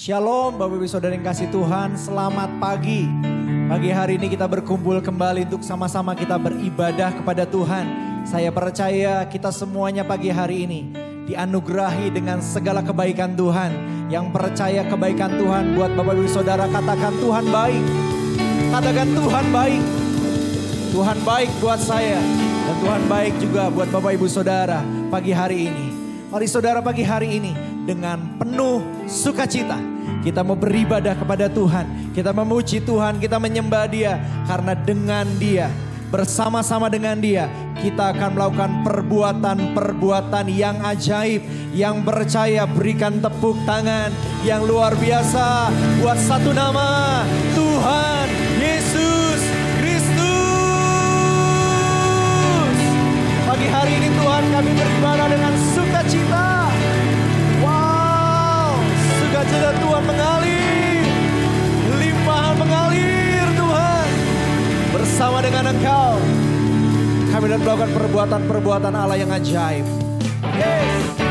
Shalom Bapak Ibu Saudara yang kasih Tuhan, selamat pagi. Pagi hari ini kita berkumpul kembali untuk sama-sama kita beribadah kepada Tuhan. Saya percaya kita semuanya pagi hari ini dianugerahi dengan segala kebaikan Tuhan. Yang percaya kebaikan Tuhan buat Bapak Ibu Saudara, katakan Tuhan baik. Katakan Tuhan baik. Tuhan baik buat saya dan Tuhan baik juga buat Bapak Ibu Saudara pagi hari ini. Mari saudara pagi hari ini dengan penuh sukacita kita mau beribadah kepada Tuhan. Kita memuji Tuhan, kita menyembah Dia. Karena dengan Dia, bersama-sama dengan Dia, kita akan melakukan perbuatan-perbuatan yang ajaib. Yang percaya berikan tepuk tangan yang luar biasa buat satu nama, Tuhan Yesus Kristus. Pagi hari ini Tuhan kami beribadah dengan sukacita. Wow, sukacita Tuhan mengalir, limpahan mengalir Tuhan. Bersama dengan Engkau kami dan melakukan perbuatan-perbuatan Allah yang ajaib. Yes.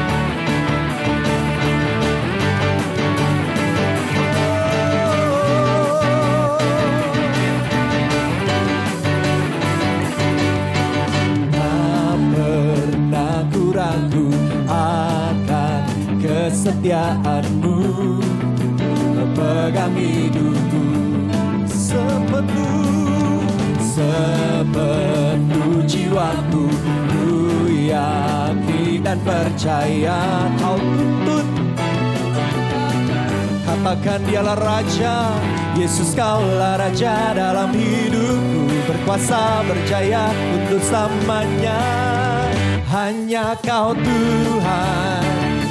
Ragu akan kesetiaanmu, pegang hidupku sepenuh jiwaku. Ku yakin dan percaya Kau tuntun. Katakan Dialah Raja, Yesus Kaulah Raja dalam hidupku. Berkuasa berjaya untuk selamanya. Hanya Kau Tuhan,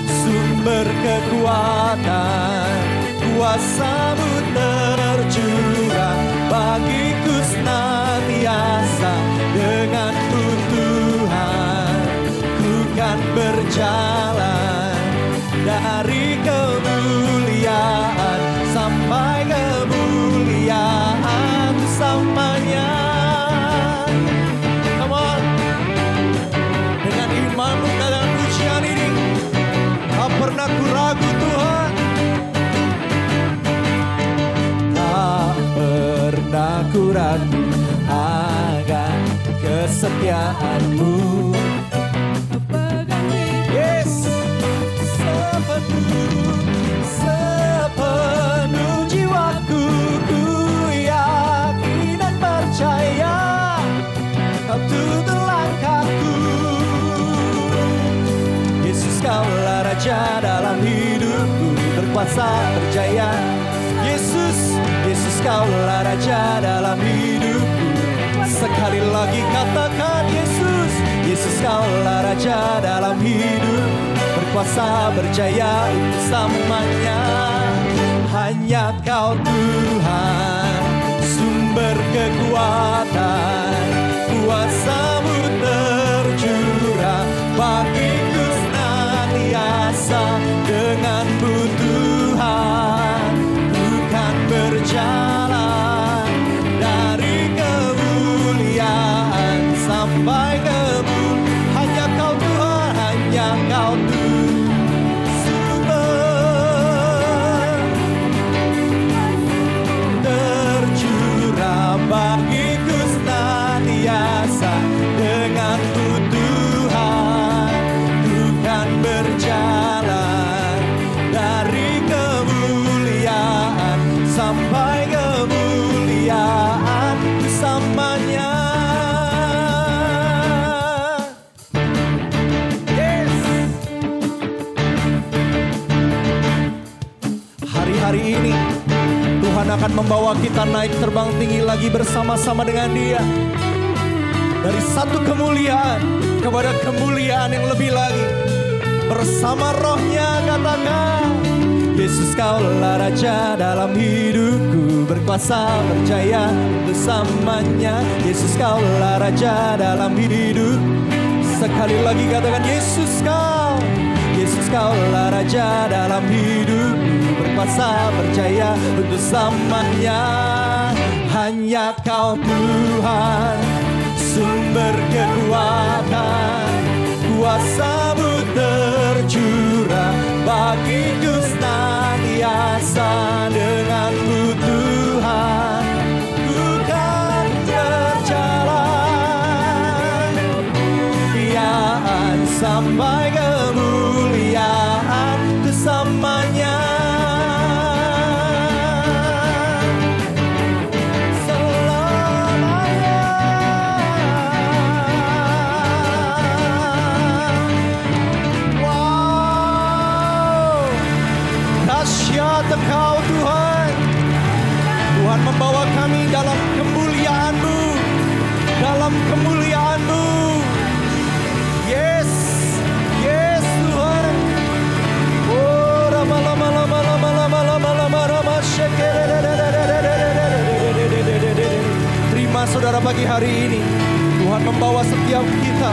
sumber kekuatan, kuasa-Mu tercurah bagiku senantiasa. Dengan-Mu Tuhan, ku kan berjalan dari kemuliaan sampai kemuliaan selamanya. Pernah ku ragu Tuhan, tak pernah ku ragu akan kesetiaanmu. Yes, sepenuh jiwaku. Ku yakin dan percaya Kau tuntun langkahku. Kaulah Raja dalam hidupku, berkuasa berjaya. Yesus, Yesus Kaulah Raja dalam hidupku. Sekali lagi katakan Yesus, Yesus Kaulah Raja dalam hidup. Berkuasa berjaya untuk selamanya. Hanya Kau Tuhan, sumber kekuatan, kuasa-Mu tercurah bagiku senantiasa. Dengan-Mu Tuhan, ku kan berjalan dari kemuliaan sampai kemuliaan. Hanya Kau Tuhan, hanya Kau Tuhan, sumber tercurah bagiku senantiasa. Dengan-Mu Tuhan, ku kan berjalan dari kemuliaan sampai kemuliaan bersamanya. Yes. Hari-hari ini Tuhan akan membawa kita naik terbang tinggi lagi bersama-sama dengan Dia. Dari satu kemuliaan kepada kemuliaan yang lebih lagi. Bersama Roh-Nya katakan, Yesus Kaulah Raja dalam hidupku. Berkuasa berjaya bersamanya. Yesus Kaulah Raja dalam hidup. Sekali lagi katakan Yesus Kau. Yesus Kaulah Raja dalam hidup. Berkuasa berjaya untuk selamanya. Hanya Kau Tuhan, sumber kekuatan, kuasa-Mu tercurah bagiku senantiasa. sampai kemuliaan selamanya. Engkau Tuhan, Tuhan membawa kami dalam kemuliaan-Mu, dalam kemuliaan-Mu. Yes, yes Tuhan. Oh, terima saudara pagi hari ini, Tuhan membawa setiap kita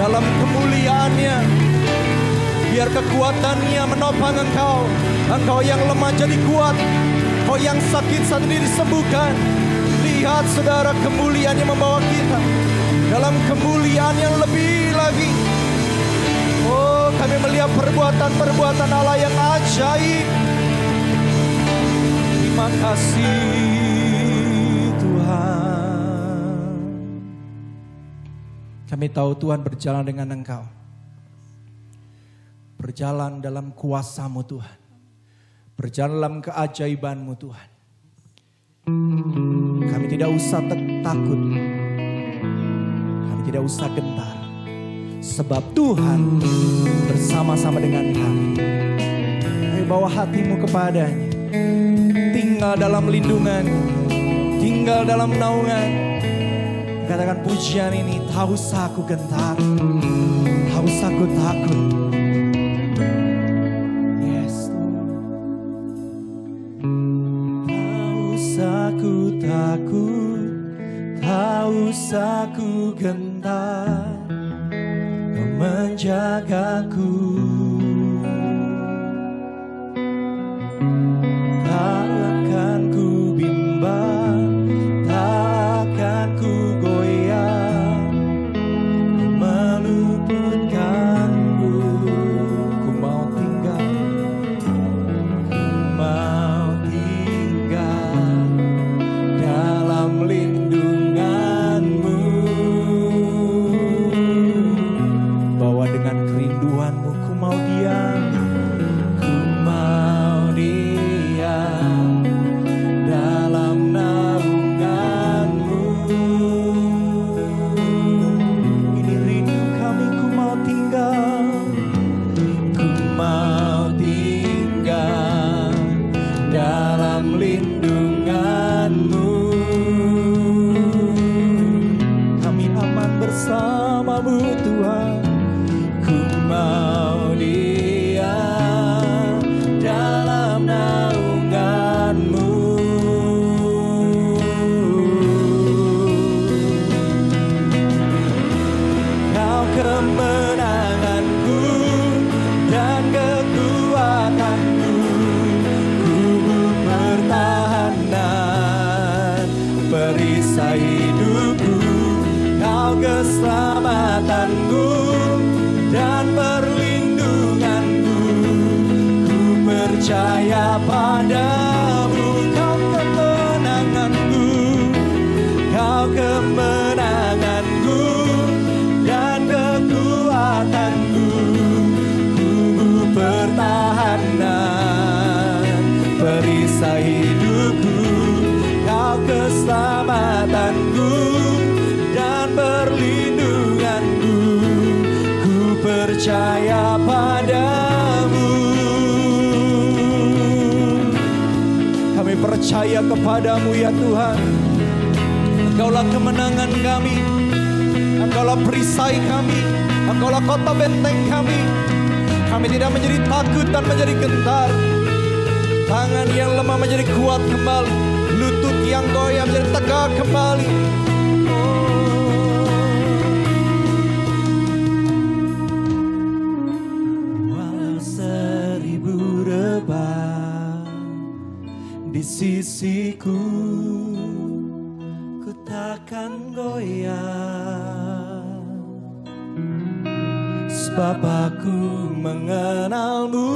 dalam kemuliaan-Nya. Biar kekuatan-Nya menopang engkau. Engkau yang lemah jadi kuat. Engkau yang sakit saat ini disembuhkan. Lihat saudara, kemuliaan-Nya membawa kita dalam kemuliaan yang lebih lagi. Oh, kami melihat perbuatan-perbuatan Allah yang ajaib. Terima kasih Tuhan. Kami tahu Tuhan berjalan dengan Engkau. Berjalan dalam kuasa-Mu Tuhan. Berjalan dalam keajaiban-Mu Tuhan. Kami tidak usah takut. Kami tidak usah gentar. Sebab Tuhan bersama-sama dengan kami. Kami bawa hatimu kepadanya. Tinggal dalam lindungan. Tinggal dalam naungan. Katakan pujian ini. Tak usah aku gentar. Tak usah aku takut. Aku takut, tak usah ku gentar, Kau menjagaku. Tak akan ku bimbang, tak akan ku goyang, Kau meluputkanku. Ku mau tinggal, lindungan-Mu. Bawa dengan kerinduan-Mu, ku mau diam, ku mau diam dalam naungan-Mu. Ini rindu kami, ku mau tinggal, ku mau tinggal dalam lindungan-Mu. Bersama-Mu Tuhan, ku mau diam dalam naungan-Mu. Kau kemenanganku dan kekuatanku, kubu pertahanan perisai hidupku. Kau keselamatanku dan perlindunganku, ku percaya padamu. Kau kemenanganku, Kau kemenanganku dan kekuatanku, ku pertahanan perisai hidupku. Kau keselamatanku dan perlindunganku, ku percaya padamu. Kami percaya kepadamu ya Tuhan. Engkaulah kemenangan kami, Engkaulah perisai kami, Engkaulah kota benteng kami. Kami tidak menjadi takut dan menjadi gentar. Tangan yang lemah menjadi kuat kembali, lutut yang goyah menjadi tegak kembali. Di sisiku, ku takkan goyah, sebab aku mengenal-Mu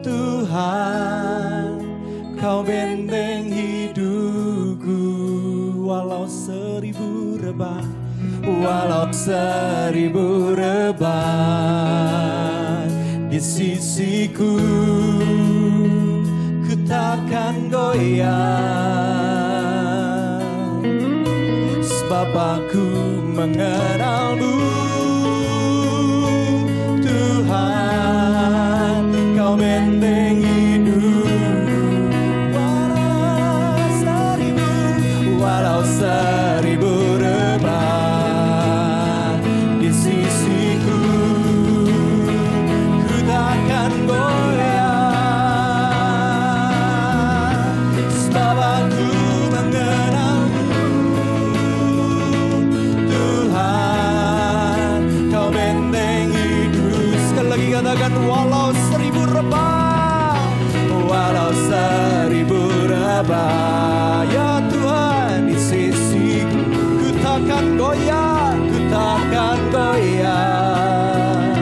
Tuhan. Kau benteng hidupku, walau 1000 rebah walau 1000 rebah di sisiku, ku takkan goyah, sebab aku mengenalmu Tuhan, kau benteng hidup. Walau 1000 rebah di sisiku, ku takkan goyah, sebab aku mengenalmu Tuhan, kau benteng hidup. Sekali lagi katakan, walau 1000 rebah, walau 1000 rebah, ya Tuhan di sisiku, ku takkan goyah, ku takkan goyah,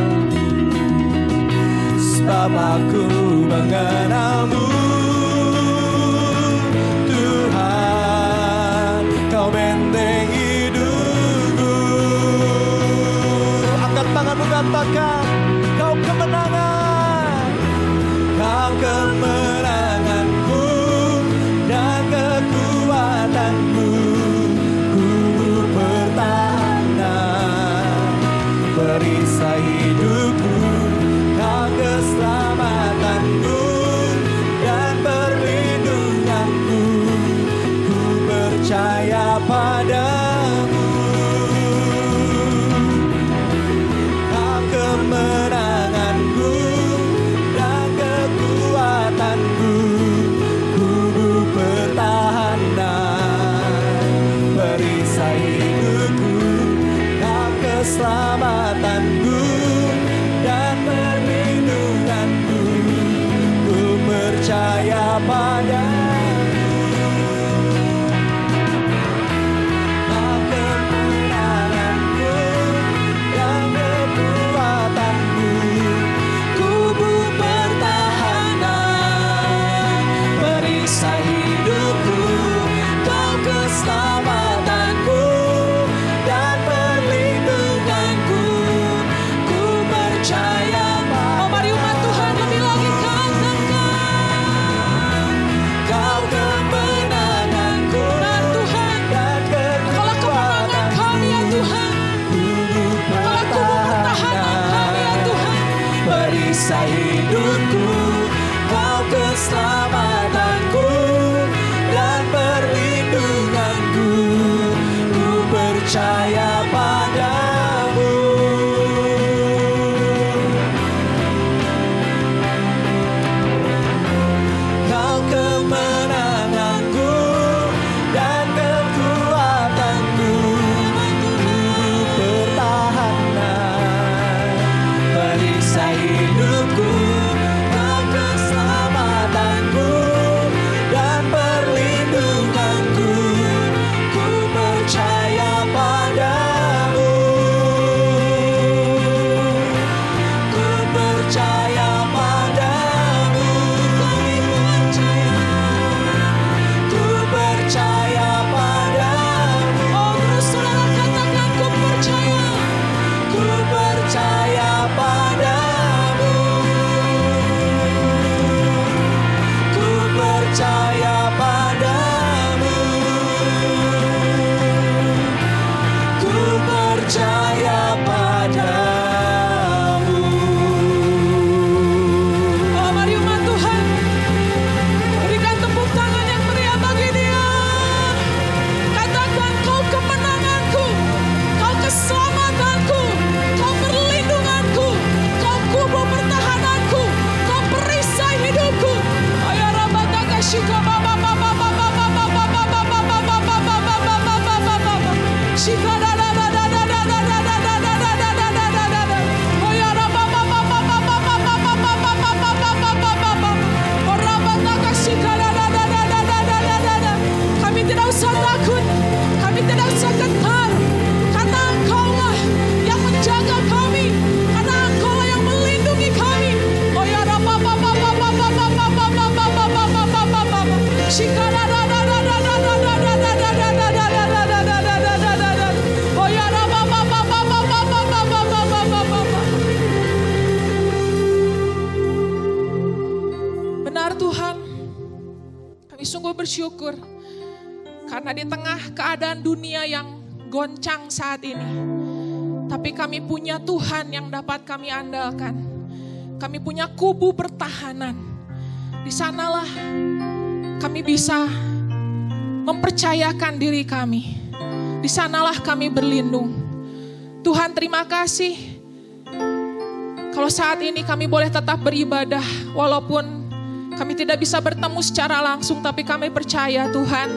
sebab aku mengenalmu Tuhan, kau benteng hidupku. Angkat tanganmu, katakan, kau kemenangan, kau kemenanganku dan kekuatanku, ku pertahanan perisai hidupku, kau keselamatanku dan perlindunganku, ku percaya padamu. Kau kemenanganku dan kekuatanku, kubu pertahanan perisai hidupku, kau keselamatanku dan perlindunganku, ku percaya padamu. Kau kemenanganku dan kekuatanku, kubu pertahanan perisai hidupku, kau keselamatanku dan perlindunganku, ku percaya. Oh, mari umat Tuhan lebih lagi katakan, kau kemenanganku dan Tuhan, dan kekuatanku, kemenangan kami ya Tuhan, kubu pertahanan kami ya Tuhan, perisai hidupku, kau keselamatanku dan perlindunganku, ku percaya padamu. Kau kemenanganku dan kekuatanku, ku pertahanan perisai hidupku, kau keselamatanku dan perlindunganku, ku percaya padamu. bersyukur karena di tengah keadaan dunia yang goncang saat ini, tapi kami punya Tuhan yang dapat kami andalkan. Kami punya kubu pertahanan. Di sanalah kami bisa mempercayakan diri kami. Di sanalah kami berlindung. Tuhan, terima kasih kalau saat ini kami boleh tetap beribadah walaupun kami tidak bisa bertemu secara langsung, tapi kami percaya Tuhan,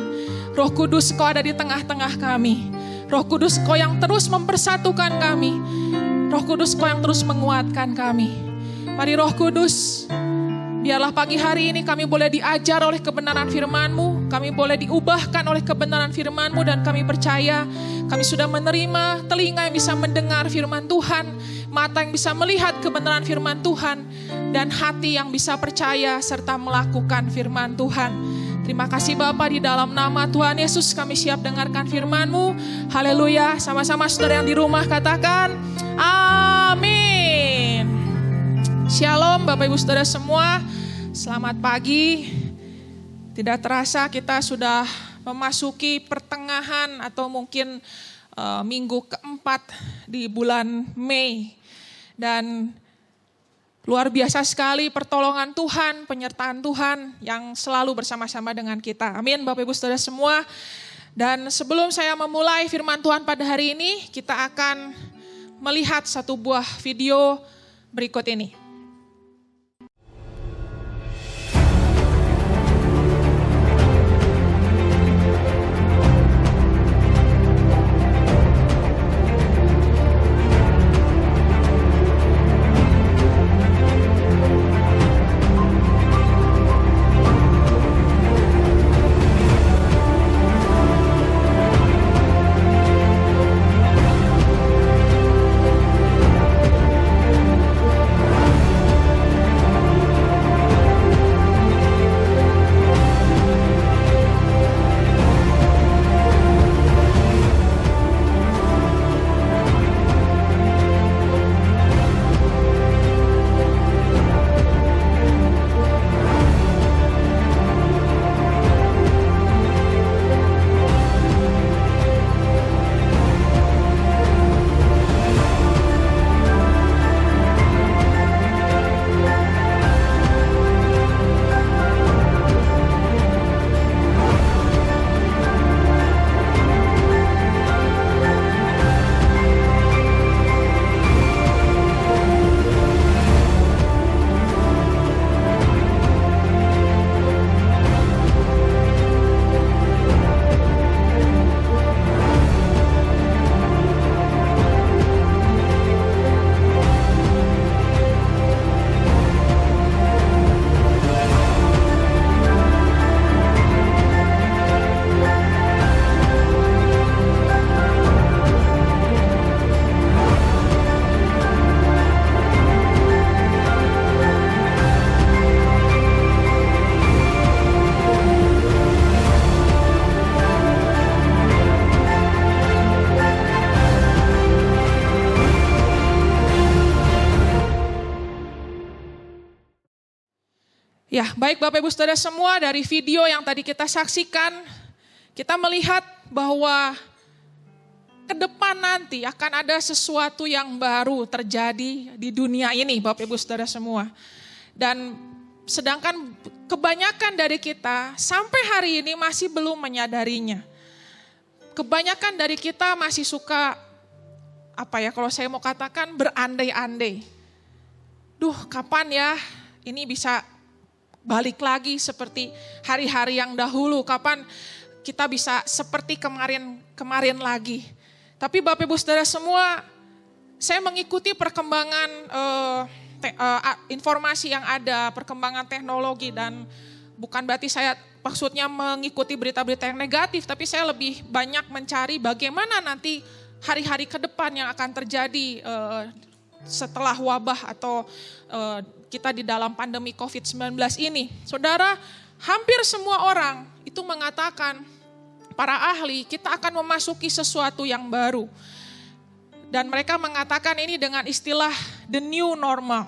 Roh Kudus Kau ada di tengah-tengah kami. Roh Kudus Kau yang terus mempersatukan kami. Roh Kudus Kau yang terus menguatkan kami. Mari Roh Kudus, biarlah pagi hari ini kami boleh diajar oleh kebenaran firman-Mu. Kami boleh diubahkan oleh kebenaran firman-Mu, dan kami percaya kami sudah menerima telinga yang bisa mendengar firman Tuhan, mata yang bisa melihat kebenaran firman Tuhan, dan hati yang bisa percaya serta melakukan firman Tuhan. Terima kasih Bapa, di dalam nama Tuhan Yesus kami siap dengarkan firman-Mu. Haleluya. Sama-sama saudara yang di rumah katakan amin. Shalom Bapak Ibu Saudara semua. Selamat pagi. Tidak terasa kita sudah memasuki pertengahan atau mungkin minggu keempat di bulan Mei. Dan luar biasa sekali pertolongan Tuhan, penyertaan Tuhan yang selalu bersama-sama dengan kita. Amin Bapak Ibu Saudara semua. Dan sebelum saya memulai firman Tuhan pada hari ini, kita akan melihat satu buah video berikut ini. Ya, baik Bapak Ibu Saudara semua, dari video yang tadi kita saksikan, kita melihat bahwa ke depan nanti akan ada sesuatu yang baru terjadi di dunia ini Bapak Ibu Saudara semua. Dan sedangkan kebanyakan dari kita sampai hari ini masih belum menyadarinya. Kebanyakan dari kita masih suka, kalau saya mau katakan berandai-andai. Duh, kapan ya ini bisa balik lagi seperti hari-hari yang dahulu, kapan kita bisa seperti kemarin lagi. Tapi Bapak Ibu Saudara semua, saya mengikuti perkembangan informasi yang ada, perkembangan teknologi, dan bukan berarti saya maksudnya mengikuti berita-berita yang negatif, tapi saya lebih banyak mencari bagaimana nanti hari-hari ke depan yang akan terjadi setelah wabah atau kita di dalam pandemi COVID-19 ini. Saudara, hampir semua orang itu mengatakan, para ahli, kita akan memasuki sesuatu yang baru. Dan mereka mengatakan ini dengan istilah the new normal.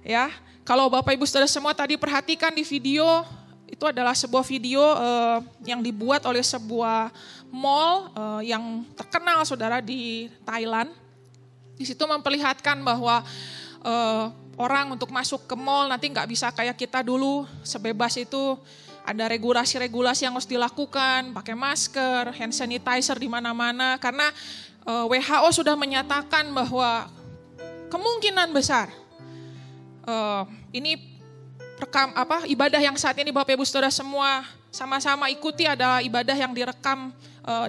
Ya, kalau Bapak Ibu Saudara semua tadi perhatikan di video, Itu adalah sebuah video yang dibuat oleh sebuah mall yang terkenal saudara di Thailand. Di situ memperlihatkan bahwa orang untuk masuk ke mall nanti nggak bisa kayak kita dulu sebebas itu. Ada regulasi-regulasi yang harus dilakukan, pakai masker, hand sanitizer di mana-mana. Karena WHO sudah menyatakan bahwa kemungkinan besar ini ibadah yang saat ini Bapak Ibu Saudara semua sama-sama ikuti adalah ibadah yang direkam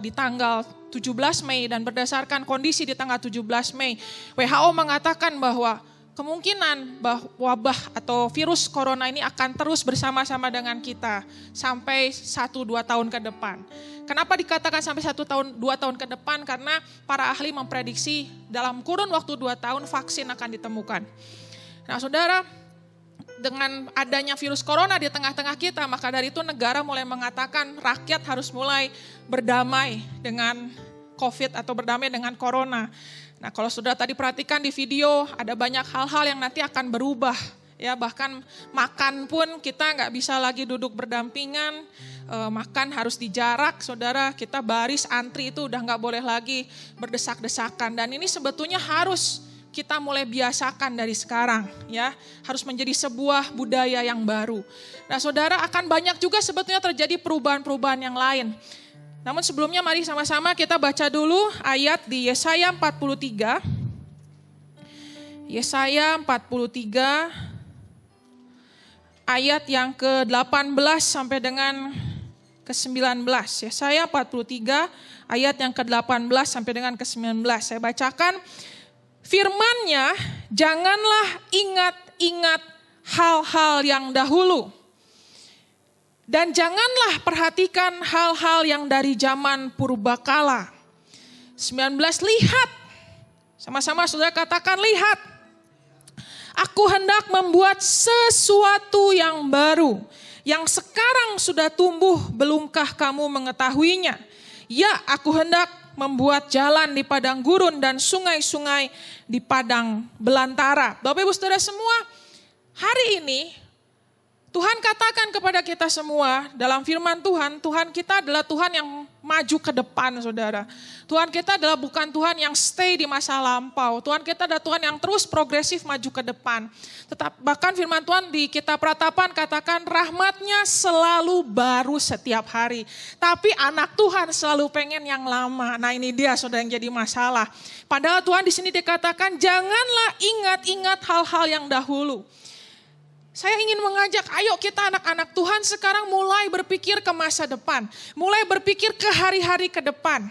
di tanggal 17 Mei dan berdasarkan kondisi di tanggal 17 Mei, WHO mengatakan bahwa kemungkinan wabah atau virus corona ini akan terus bersama-sama dengan kita sampai 1-2 tahun ke depan. Kenapa dikatakan sampai 1-2 tahun ke depan? Karena para ahli memprediksi dalam kurun waktu 2 tahun vaksin akan ditemukan. Nah saudara, dengan adanya virus corona di tengah-tengah kita, maka dari itu negara mulai mengatakan rakyat harus mulai berdamai dengan COVID atau berdamai dengan corona. Nah kalau sudah tadi perhatikan di video, ada banyak hal-hal yang nanti akan berubah. Ya bahkan makan pun kita nggak bisa lagi duduk berdampingan, makan harus dijarak, saudara. Kita baris antri itu udah nggak boleh lagi berdesak-desakan. Dan ini sebetulnya harus kita mulai biasakan dari sekarang, ya harus menjadi sebuah budaya yang baru. Nah saudara, akan banyak juga sebetulnya terjadi perubahan-perubahan yang lain. Namun sebelumnya mari sama-sama kita baca dulu ayat di Yesaya 43. Yesaya 43 ayat yang ke-18 sampai dengan ke-19. Yesaya 43 ayat yang ke-18 sampai dengan ke-19. Saya bacakan, firman-Nya, janganlah ingat-ingat hal-hal yang dahulu. Dan janganlah perhatikan hal-hal yang dari zaman purbakala. 19, lihat. Sama-sama saudara katakan, lihat. Aku hendak membuat sesuatu yang baru. Yang sekarang sudah tumbuh, belumkah kamu mengetahuinya? Ya, aku hendak membuat jalan di padang gurun dan sungai-sungai di padang belantara. Bapak Ibu Saudara semua, hari ini Tuhan katakan kepada kita semua dalam firman Tuhan, Tuhan kita adalah Tuhan yang maju ke depan saudara. Tuhan kita adalah bukan Tuhan yang stay di masa lampau. Tuhan kita adalah Tuhan yang terus progresif maju ke depan. Bahkan firman Tuhan di kitab Ratapan katakan rahmat-Nya selalu baru setiap hari. Tapi anak Tuhan selalu pengen yang lama. Nah ini dia saudara yang jadi masalah. Padahal Tuhan di sini dikatakan janganlah ingat-ingat hal-hal yang dahulu. Saya ingin mengajak, ayo kita anak-anak Tuhan sekarang mulai berpikir ke masa depan. Mulai berpikir ke hari-hari ke depan.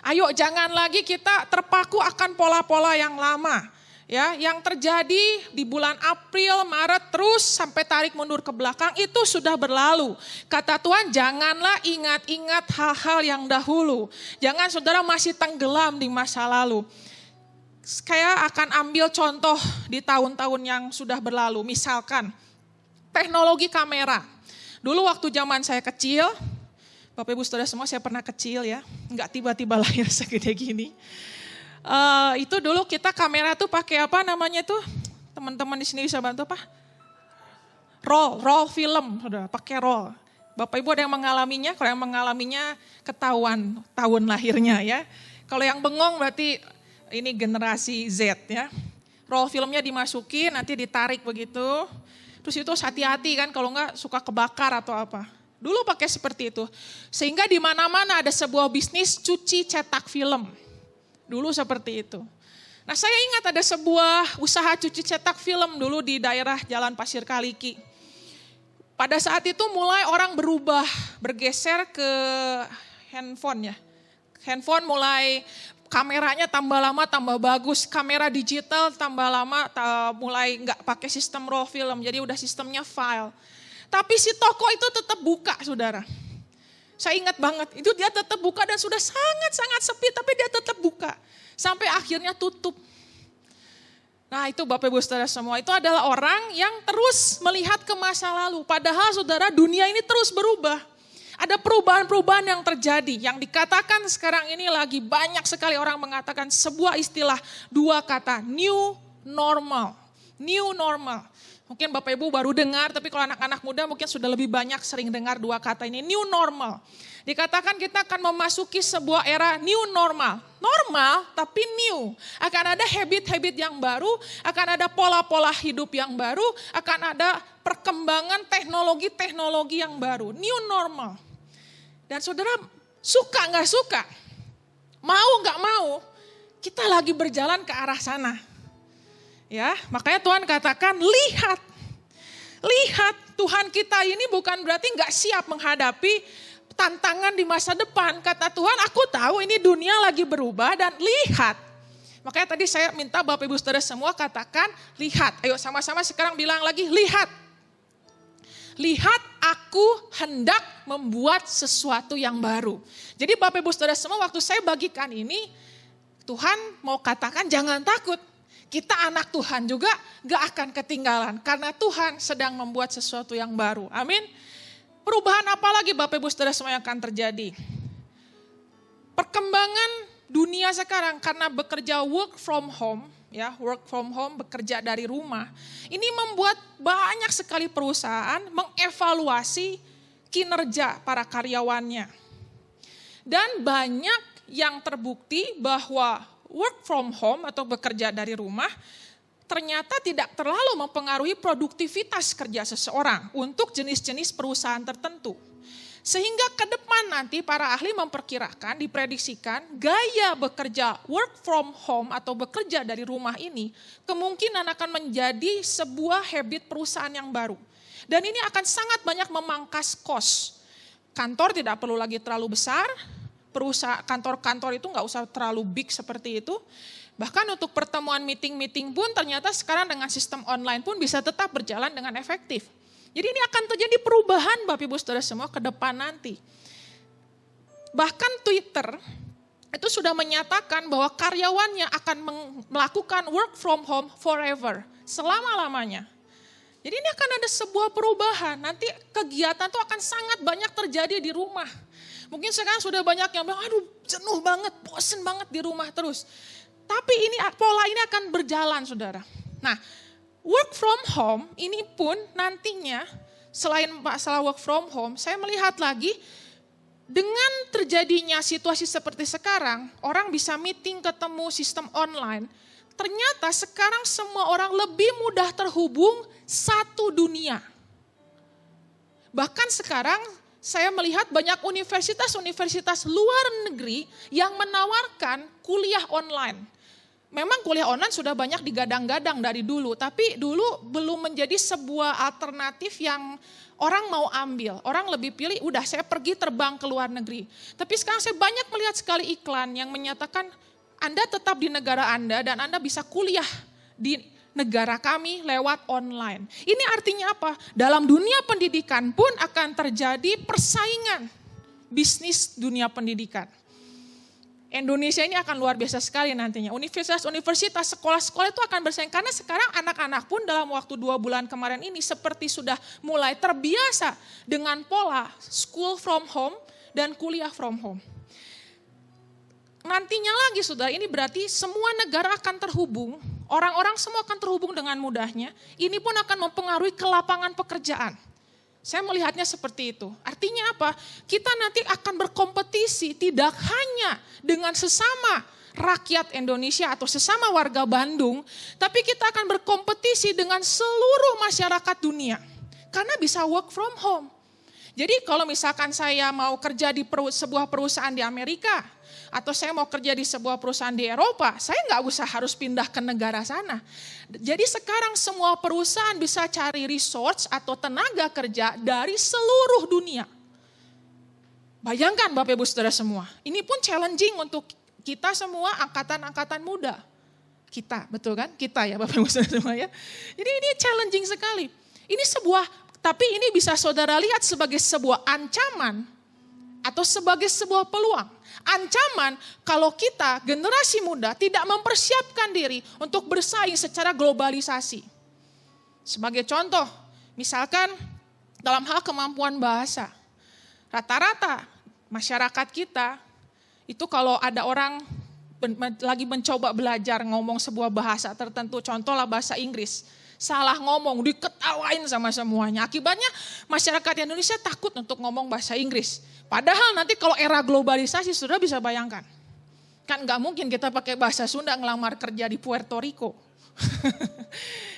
Ayo jangan lagi kita terpaku akan pola-pola yang lama. Ya, yang terjadi di bulan April, Maret terus sampai tarik mundur ke belakang itu sudah berlalu. Kata Tuhan janganlah ingat-ingat hal-hal yang dahulu. Jangan saudara masih tenggelam di masa lalu. Saya akan ambil contoh di tahun-tahun yang sudah berlalu. Misalkan teknologi kamera. Dulu waktu zaman saya kecil, Bapak Ibu Saudara semua saya pernah kecil ya, nggak tiba-tiba lahir segede gini. Itu dulu kita kamera tuh pakai apa namanya tuh, teman-teman di sini bisa bantu apa? Roll film, sudah pakai roll. Bapak Ibu ada yang mengalaminya, kalau yang mengalaminya ketahuan tahun lahirnya ya. Kalau yang bengong berarti ini generasi Z ya. Roll filmnya dimasukin, nanti ditarik begitu. Terus itu hati-hati kan kalau enggak suka kebakar atau apa. Dulu pakai seperti itu. Sehingga di mana-mana ada sebuah bisnis cuci cetak film. Dulu seperti itu. Nah saya ingat ada sebuah usaha cuci cetak film dulu di daerah Jalan Pasir Kaliki. Pada saat itu mulai orang bergeser ke handphone ya. Handphone mulai kameranya tambah lama tambah bagus, kamera digital tambah lama mulai nggak pakai sistem raw film, jadi udah sistemnya file. Tapi si toko itu tetap buka saudara. Saya ingat banget, itu dia tetap buka dan sudah sangat-sangat sepi tapi dia tetap buka. Sampai akhirnya tutup. Nah itu Bapak Ibu Saudara semua, itu adalah orang yang terus melihat ke masa lalu. Padahal saudara dunia ini terus berubah. Ada perubahan-perubahan yang terjadi, yang dikatakan sekarang ini lagi banyak sekali orang mengatakan sebuah istilah, dua kata, new normal. New normal. Mungkin Bapak Ibu baru dengar, tapi kalau anak-anak muda mungkin sudah lebih banyak sering dengar dua kata ini, new normal. Dikatakan kita akan memasuki sebuah era new normal. Normal tapi new. Akan ada habit-habit yang baru, akan ada pola-pola hidup yang baru, akan ada perkembangan teknologi-teknologi yang baru. New normal. Dan saudara suka nggak suka, mau nggak mau, kita lagi berjalan ke arah sana. Ya, makanya Tuhan katakan lihat Tuhan kita ini bukan berarti nggak siap menghadapi tantangan di masa depan. Kata Tuhan, aku tahu ini dunia lagi berubah dan lihat. Makanya tadi saya minta Bapak Ibu Saudara semua katakan lihat. Ayo sama-sama sekarang bilang lagi lihat. Lihat aku hendak membuat sesuatu yang baru. Jadi Bapak Ibu Saudara semua waktu saya bagikan ini, Tuhan mau katakan jangan takut. Kita anak Tuhan juga gak akan ketinggalan. Karena Tuhan sedang membuat sesuatu yang baru. Amin. Perubahan apa lagi Bapak Ibu Saudara semua yang akan terjadi? Perkembangan dunia sekarang karena bekerja work from home. Ya, work from home, bekerja dari rumah. Ini membuat banyak sekali perusahaan mengevaluasi kinerja para karyawannya. Dan banyak yang terbukti bahwa work from home atau bekerja dari rumah ternyata tidak terlalu mempengaruhi produktivitas kerja seseorang untuk jenis-jenis perusahaan tertentu. Sehingga ke depan nanti para ahli memperkirakan, diprediksikan gaya bekerja work from home atau bekerja dari rumah ini kemungkinan akan menjadi sebuah habit perusahaan yang baru. Dan ini akan sangat banyak memangkas kos. Kantor tidak perlu lagi terlalu besar, kantor-kantor itu nggak usah terlalu big seperti itu. Bahkan untuk pertemuan meeting-meeting pun ternyata sekarang dengan sistem online pun bisa tetap berjalan dengan efektif. Jadi ini akan terjadi perubahan Bapak Ibu Saudara semua ke depan nanti. Bahkan Twitter itu sudah menyatakan bahwa karyawannya akan melakukan work from home forever, selama-lamanya. Jadi ini akan ada sebuah perubahan, nanti kegiatan itu akan sangat banyak terjadi di rumah. Mungkin sekarang sudah banyak yang bilang, aduh jenuh banget, bosen banget di rumah terus. Tapi pola ini akan berjalan saudara. Nah, work from home ini pun nantinya selain masalah work from home, saya melihat lagi dengan terjadinya situasi seperti sekarang, orang bisa meeting, ketemu sistem online. Ternyata sekarang semua orang lebih mudah terhubung satu dunia. Bahkan sekarang saya melihat banyak universitas-universitas luar negeri yang menawarkan kuliah online. Memang kuliah online sudah banyak digadang-gadang dari dulu, tapi dulu belum menjadi sebuah alternatif yang orang mau ambil. Orang lebih pilih, udah saya pergi terbang ke luar negeri. Tapi sekarang saya banyak melihat sekali iklan yang menyatakan Anda tetap di negara Anda dan Anda bisa kuliah di negara kami lewat online. Ini artinya apa? Dalam dunia pendidikan pun akan terjadi persaingan bisnis dunia pendidikan. Indonesia ini akan luar biasa sekali nantinya. Universitas-universitas, sekolah-sekolah itu akan bersaing. Karena sekarang anak-anak pun dalam waktu 2 bulan kemarin ini seperti sudah mulai terbiasa dengan pola school from home dan kuliah from home. Nantinya lagi saudara, ini berarti semua negara akan terhubung. Orang-orang semua akan terhubung dengan mudahnya. Ini pun akan mempengaruhi ke lapangan pekerjaan. Saya melihatnya seperti itu. Artinya apa? Kita nanti akan berkompetisi tidak hanya dengan sesama rakyat Indonesia atau sesama warga Bandung. Tapi kita akan berkompetisi dengan seluruh masyarakat dunia. Karena bisa work from home. Jadi kalau misalkan saya mau kerja di sebuah perusahaan di Amerika, atau saya mau kerja di sebuah perusahaan di Eropa, saya nggak usah harus pindah ke negara sana. Jadi sekarang semua perusahaan bisa cari resource atau tenaga kerja dari seluruh dunia. Bayangkan Bapak Ibu Saudara semua, ini pun challenging untuk kita semua angkatan-angkatan muda. Kita, betul kan? Kita ya Bapak Ibu Saudara semua ya. Jadi ini challenging sekali. Ini tapi ini bisa saudara lihat sebagai sebuah ancaman atau sebagai sebuah peluang. Ancaman kalau kita generasi muda tidak mempersiapkan diri untuk bersaing secara globalisasi. Sebagai contoh, misalkan dalam hal kemampuan bahasa. Rata-rata masyarakat kita itu kalau ada orang lagi mencoba belajar ngomong sebuah bahasa tertentu, contohlah bahasa Inggris. salah ngomong, diketawain sama semuanya. Akibatnya masyarakat Indonesia takut untuk ngomong bahasa Inggris. Padahal nanti kalau era globalisasi sudah bisa bayangkan. Kan gak mungkin kita pakai bahasa Sunda ngelamar kerja di Puerto Rico.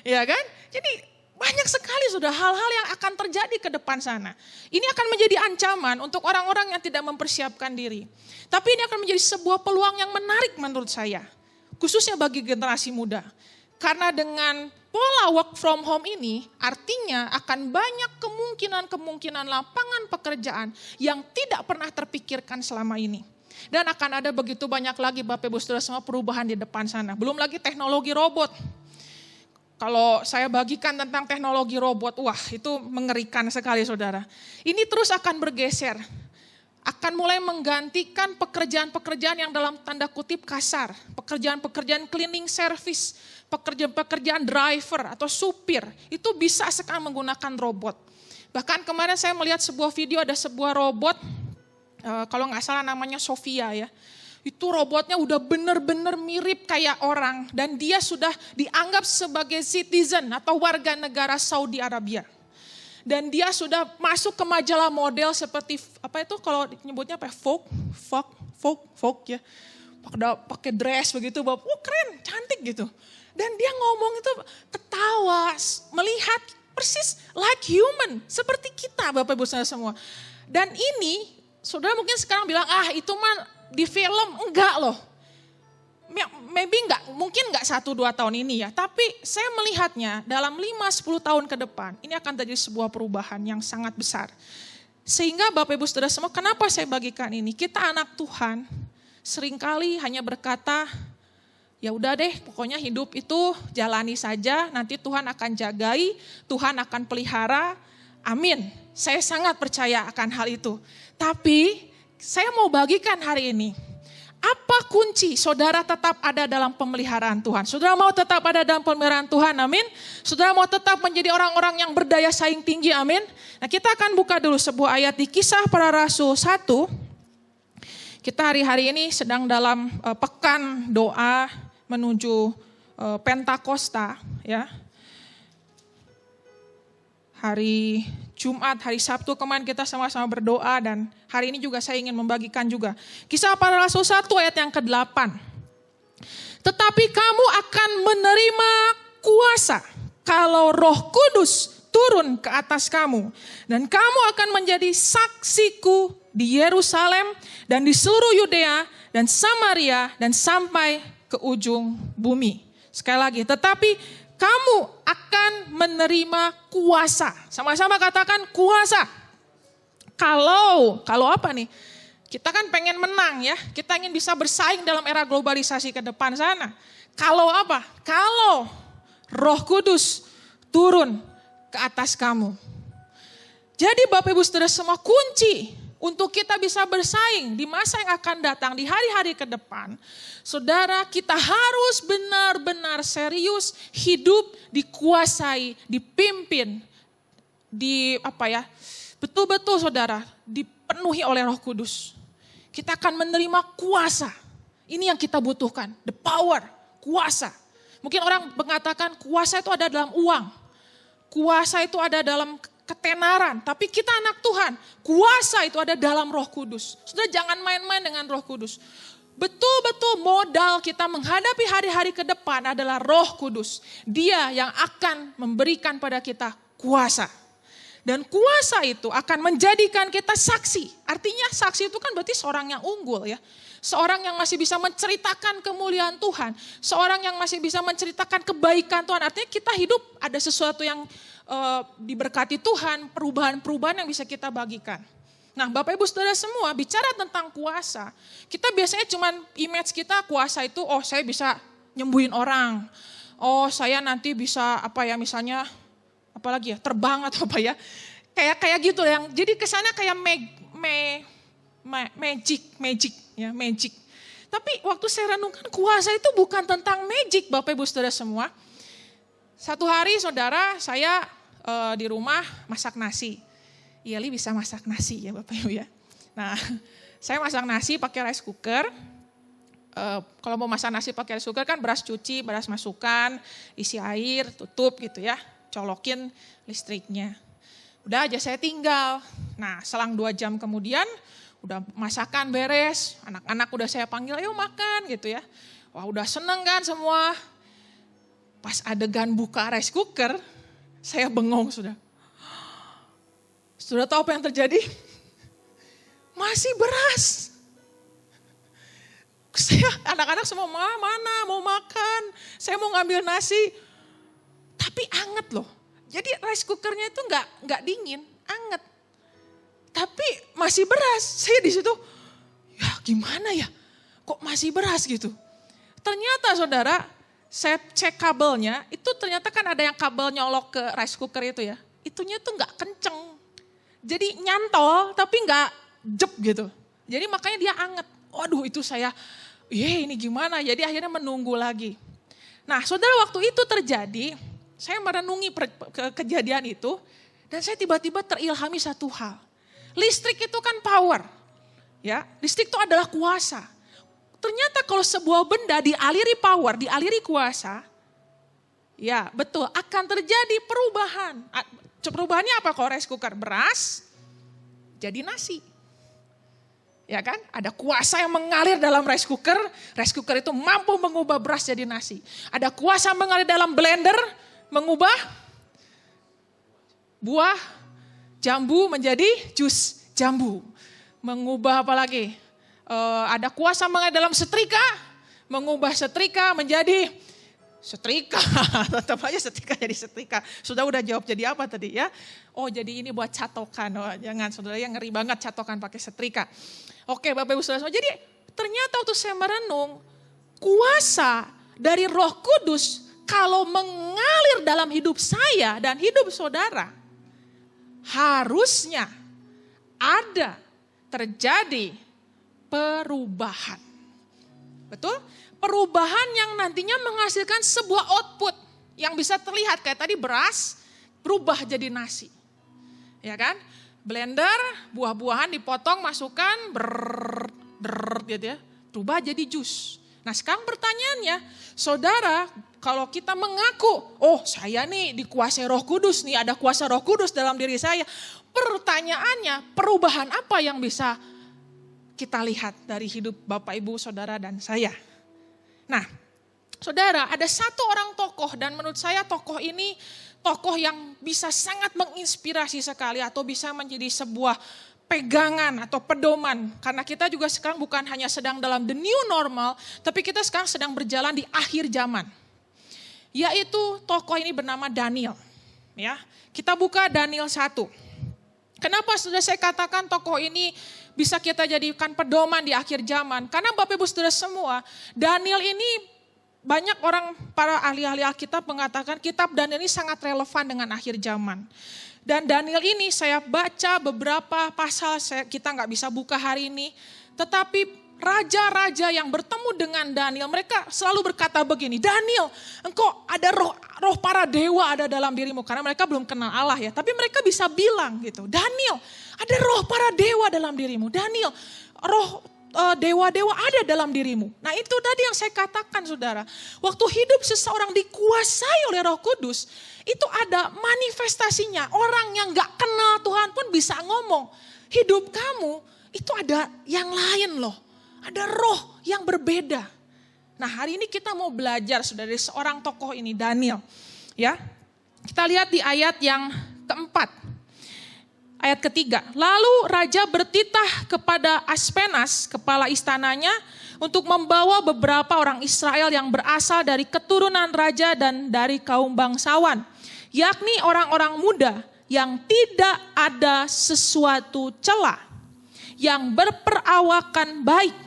Ya kan? Jadi banyak sekali sudah hal-hal yang akan terjadi ke depan sana. Ini akan menjadi ancaman untuk orang-orang yang tidak mempersiapkan diri. Tapi ini akan menjadi sebuah peluang yang menarik menurut saya. Khususnya bagi generasi muda. Karena dengan pola work from home ini artinya akan banyak kemungkinan lapangan pekerjaan yang tidak pernah terpikirkan selama ini. Dan akan ada begitu banyak lagi Bapak Ibu Saudara semua perubahan di depan sana. Belum lagi teknologi robot. Kalau saya bagikan tentang teknologi robot, wah itu mengerikan sekali saudara. Ini terus akan bergeser. Akan mulai menggantikan pekerjaan-pekerjaan yang dalam tanda kutip kasar. Pekerjaan-pekerjaan cleaning service, pekerjaan-pekerjaan driver atau supir. Itu bisa sekarang menggunakan robot. Bahkan kemarin saya melihat sebuah video, ada sebuah robot, kalau nggak salah namanya Sofia ya. Itu robotnya udah benar-benar mirip kayak orang. Dan dia sudah dianggap sebagai citizen atau warga negara Saudi Arabia. Dan dia sudah masuk ke majalah model seperti apa itu kalau nyebutnya apa? Vogue ya. Pakai dress begitu, keren, cantik gitu. Dan dia ngomong itu ketawa, melihat persis like human, seperti kita Bapak Ibu Saudara semua. Dan ini saudara mungkin sekarang bilang, itu mah di film, enggak loh. Maybe enggak, mungkin enggak 1-2 tahun ini ya. Tapi saya melihatnya dalam 5-10 tahun ke depan, ini akan terjadi sebuah perubahan yang sangat besar. Sehingga Bapak Ibu Saudara semua, kenapa saya bagikan ini? Kita anak Tuhan, seringkali hanya berkata, ya udah deh pokoknya hidup itu jalani saja, nanti Tuhan akan jagai, Tuhan akan pelihara, amin. Saya sangat percaya akan hal itu. Tapi saya mau bagikan hari ini, apa kunci saudara tetap ada dalam pemeliharaan Tuhan? Saudara mau tetap ada dalam pemeliharaan Tuhan, amin? Saudara mau tetap menjadi orang-orang yang berdaya saing tinggi, amin? Nah kita akan buka dulu sebuah ayat di Kisah Para Rasul 1. Kita hari-hari ini sedang dalam pekan doa menuju Pentakosta, ya. Hari Jumat, hari Sabtu kemarin kita sama-sama berdoa dan hari ini juga saya ingin membagikan juga. Kisah Para Rasul 1 ayat yang ke-8. Tetapi kamu akan menerima kuasa kalau Roh Kudus turun ke atas kamu. Dan kamu akan menjadi saksiku di Yerusalem dan di seluruh Yudea dan Samaria dan sampai ke ujung bumi. Sekali lagi, tetapi kamu akan menerima kuasa. Sama-sama katakan kuasa. Kalau apa nih? Kita kan pengen menang ya. Kita ingin bisa bersaing dalam era globalisasi ke depan sana. Kalau apa? Kalau Roh Kudus turun ke atas kamu. Jadi Bapak Ibu Saudara semua, kunci untuk kita bisa bersaing di masa yang akan datang, di hari-hari ke depan. Saudara, kita harus benar-benar serius hidup dikuasai, dipimpin, betul-betul saudara, dipenuhi oleh Roh Kudus. Kita akan menerima kuasa. Ini yang kita butuhkan, the power, kuasa. Mungkin orang mengatakan kuasa itu ada dalam uang. Kuasa itu ada dalam ketenaran, tapi kita anak Tuhan, kuasa itu ada dalam Roh Kudus. Sudah jangan main-main dengan Roh Kudus. Betul-betul modal kita menghadapi hari-hari ke depan adalah Roh Kudus. Dia yang akan memberikan pada kita kuasa. Dan kuasa itu akan menjadikan kita saksi. Artinya saksi itu kan berarti seorang yang unggul ya. Seorang yang masih bisa menceritakan kemuliaan Tuhan. Seorang yang masih bisa menceritakan kebaikan Tuhan. Artinya kita hidup ada sesuatu yang diberkati Tuhan, perubahan-perubahan yang bisa kita bagikan. Nah Bapak Ibu Saudara semua bicara tentang kuasa, kita biasanya cuman image kita kuasa itu, saya bisa nyembuhin orang. Saya nanti bisa misalnya apalagi ya, terbang atau apa ya. Kayak gitu yang jadi kesannya kayak magic. Tapi waktu saya renungkan kuasa itu bukan tentang magic Bapak Ibu Saudara semua. Satu hari saudara saya di rumah masak nasi. Iyali bisa masak nasi ya Bapak Ibu ya. Nah saya masak nasi pakai rice cooker. kalau mau masak nasi pakai rice cooker kan beras cuci, beras masukkan, isi air, tutup gitu ya. Colokin listriknya. Udah aja saya tinggal. Nah selang 2 jam kemudian udah masakan beres, anak-anak udah saya panggil ayo makan gitu ya. Wah udah seneng kan semua. Pas adegan buka rice cooker, saya bengong sudah. Sudah tahu apa yang terjadi? Masih beras. Saya anak-anak semua mana mau makan. Saya mau ngambil nasi. Tapi anget loh. Jadi rice cookernya itu nggak dingin, anget. Tapi masih beras. Saya di situ, ya gimana ya? Kok masih beras gitu? Ternyata saudara, saya cek kabelnya, itu ternyata kan ada yang kabel nyolok ke rice cooker itu ya. Itunya tuh nggak kenceng. Jadi nyantol tapi nggak jep gitu. Jadi makanya dia anget. Waduh itu saya, ini gimana? Jadi akhirnya menunggu lagi. Nah saudara waktu itu terjadi, saya merenungi kejadian itu. Dan saya tiba-tiba terilhami satu hal. Listrik itu kan power. Ya, listrik itu adalah kuasa. Ternyata kalau sebuah benda dialiri power, dialiri kuasa, ya betul akan terjadi perubahan. Perubahannya apa kalau rice cooker? Beras jadi nasi. Ya kan? Ada kuasa yang mengalir dalam rice cooker itu mampu mengubah beras jadi nasi. Ada kuasa mengalir dalam blender, mengubah buah jambu menjadi jus jambu. Mengubah apa lagi? Ada kuasa mengalir dalam setrika, mengubah setrika menjadi setrika. Tetap aja setrika jadi setrika. Udah jawab jadi apa tadi ya? Oh jadi ini buat catokan. Oh, jangan saudara yang ngeri banget catokan pakai setrika. Oke Bapak Ibu Saudara. Jadi ternyata waktu saya merenung, kuasa dari Roh Kudus kalau mengalir dalam hidup saya dan hidup saudara, harusnya ada terjadi perubahan. Betul? Perubahan yang nantinya menghasilkan sebuah output yang bisa terlihat kayak tadi beras berubah jadi nasi. Ya kan? Blender, buah-buahan dipotong, masukkan gitu ya. Berubah jadi jus. Nah, sekarang pertanyaannya, saudara, kalau kita mengaku, oh saya nih dikuasai Roh Kudus nih, ada kuasa Roh Kudus dalam diri saya. Pertanyaannya, perubahan apa yang bisa kita lihat dari hidup Bapak Ibu Saudara dan saya. Nah saudara ada satu orang tokoh dan menurut saya tokoh ini tokoh yang bisa sangat menginspirasi sekali atau bisa menjadi sebuah pegangan atau pedoman. Karena kita juga sekarang bukan hanya sedang dalam the new normal tapi kita sekarang sedang berjalan di akhir zaman. Yaitu tokoh ini bernama Daniel. Ya, kita buka Daniel 1. Kenapa sudah saya katakan tokoh ini bisa kita jadikan pedoman di akhir zaman? Karena Bapak Ibu Saudara semua, Daniel ini banyak orang para ahli-ahli Alkitab mengatakan kitab Daniel ini sangat relevan dengan akhir zaman. Dan Daniel ini saya baca beberapa pasal, kita nggak bisa buka hari ini. Tetapi raja-raja yang bertemu dengan Daniel, mereka selalu berkata begini, Daniel engkau ada roh para dewa ada dalam dirimu. Karena mereka belum kenal Allah ya, tapi mereka bisa bilang gitu, Daniel ada roh para dewa dalam dirimu. Daniel roh dewa-dewa ada dalam dirimu. Nah itu tadi yang saya katakan saudara. Waktu hidup seseorang dikuasai oleh Roh Kudus, itu ada manifestasinya. Orang yang gak kenal Tuhan pun bisa ngomong, hidup kamu itu ada yang lain loh. Ada roh yang berbeda. Nah hari ini kita mau belajar saudara dari seorang tokoh ini Daniel. Ya, kita lihat di ayat yang keempat. Ayat ketiga, lalu raja bertitah kepada Aspenas, kepala istananya, untuk membawa beberapa orang Israel yang berasal dari keturunan raja dan dari kaum bangsawan, yakni orang-orang muda yang tidak ada sesuatu celah, yang berperawakan baik,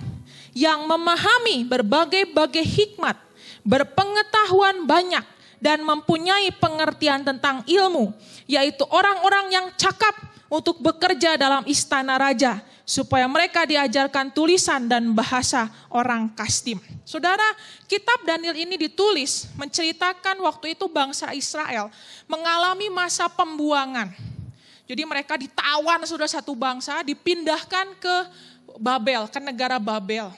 yang memahami berbagai-bagai hikmat, berpengetahuan banyak, dan mempunyai pengertian tentang ilmu, yaitu orang-orang yang cakap untuk bekerja dalam istana raja, supaya mereka diajarkan tulisan dan bahasa orang Kasdim. Saudara, kitab Daniel ini ditulis menceritakan waktu itu bangsa Israel mengalami masa pembuangan. Jadi mereka ditawan sudah satu bangsa, dipindahkan ke Babel, ke negara Babel.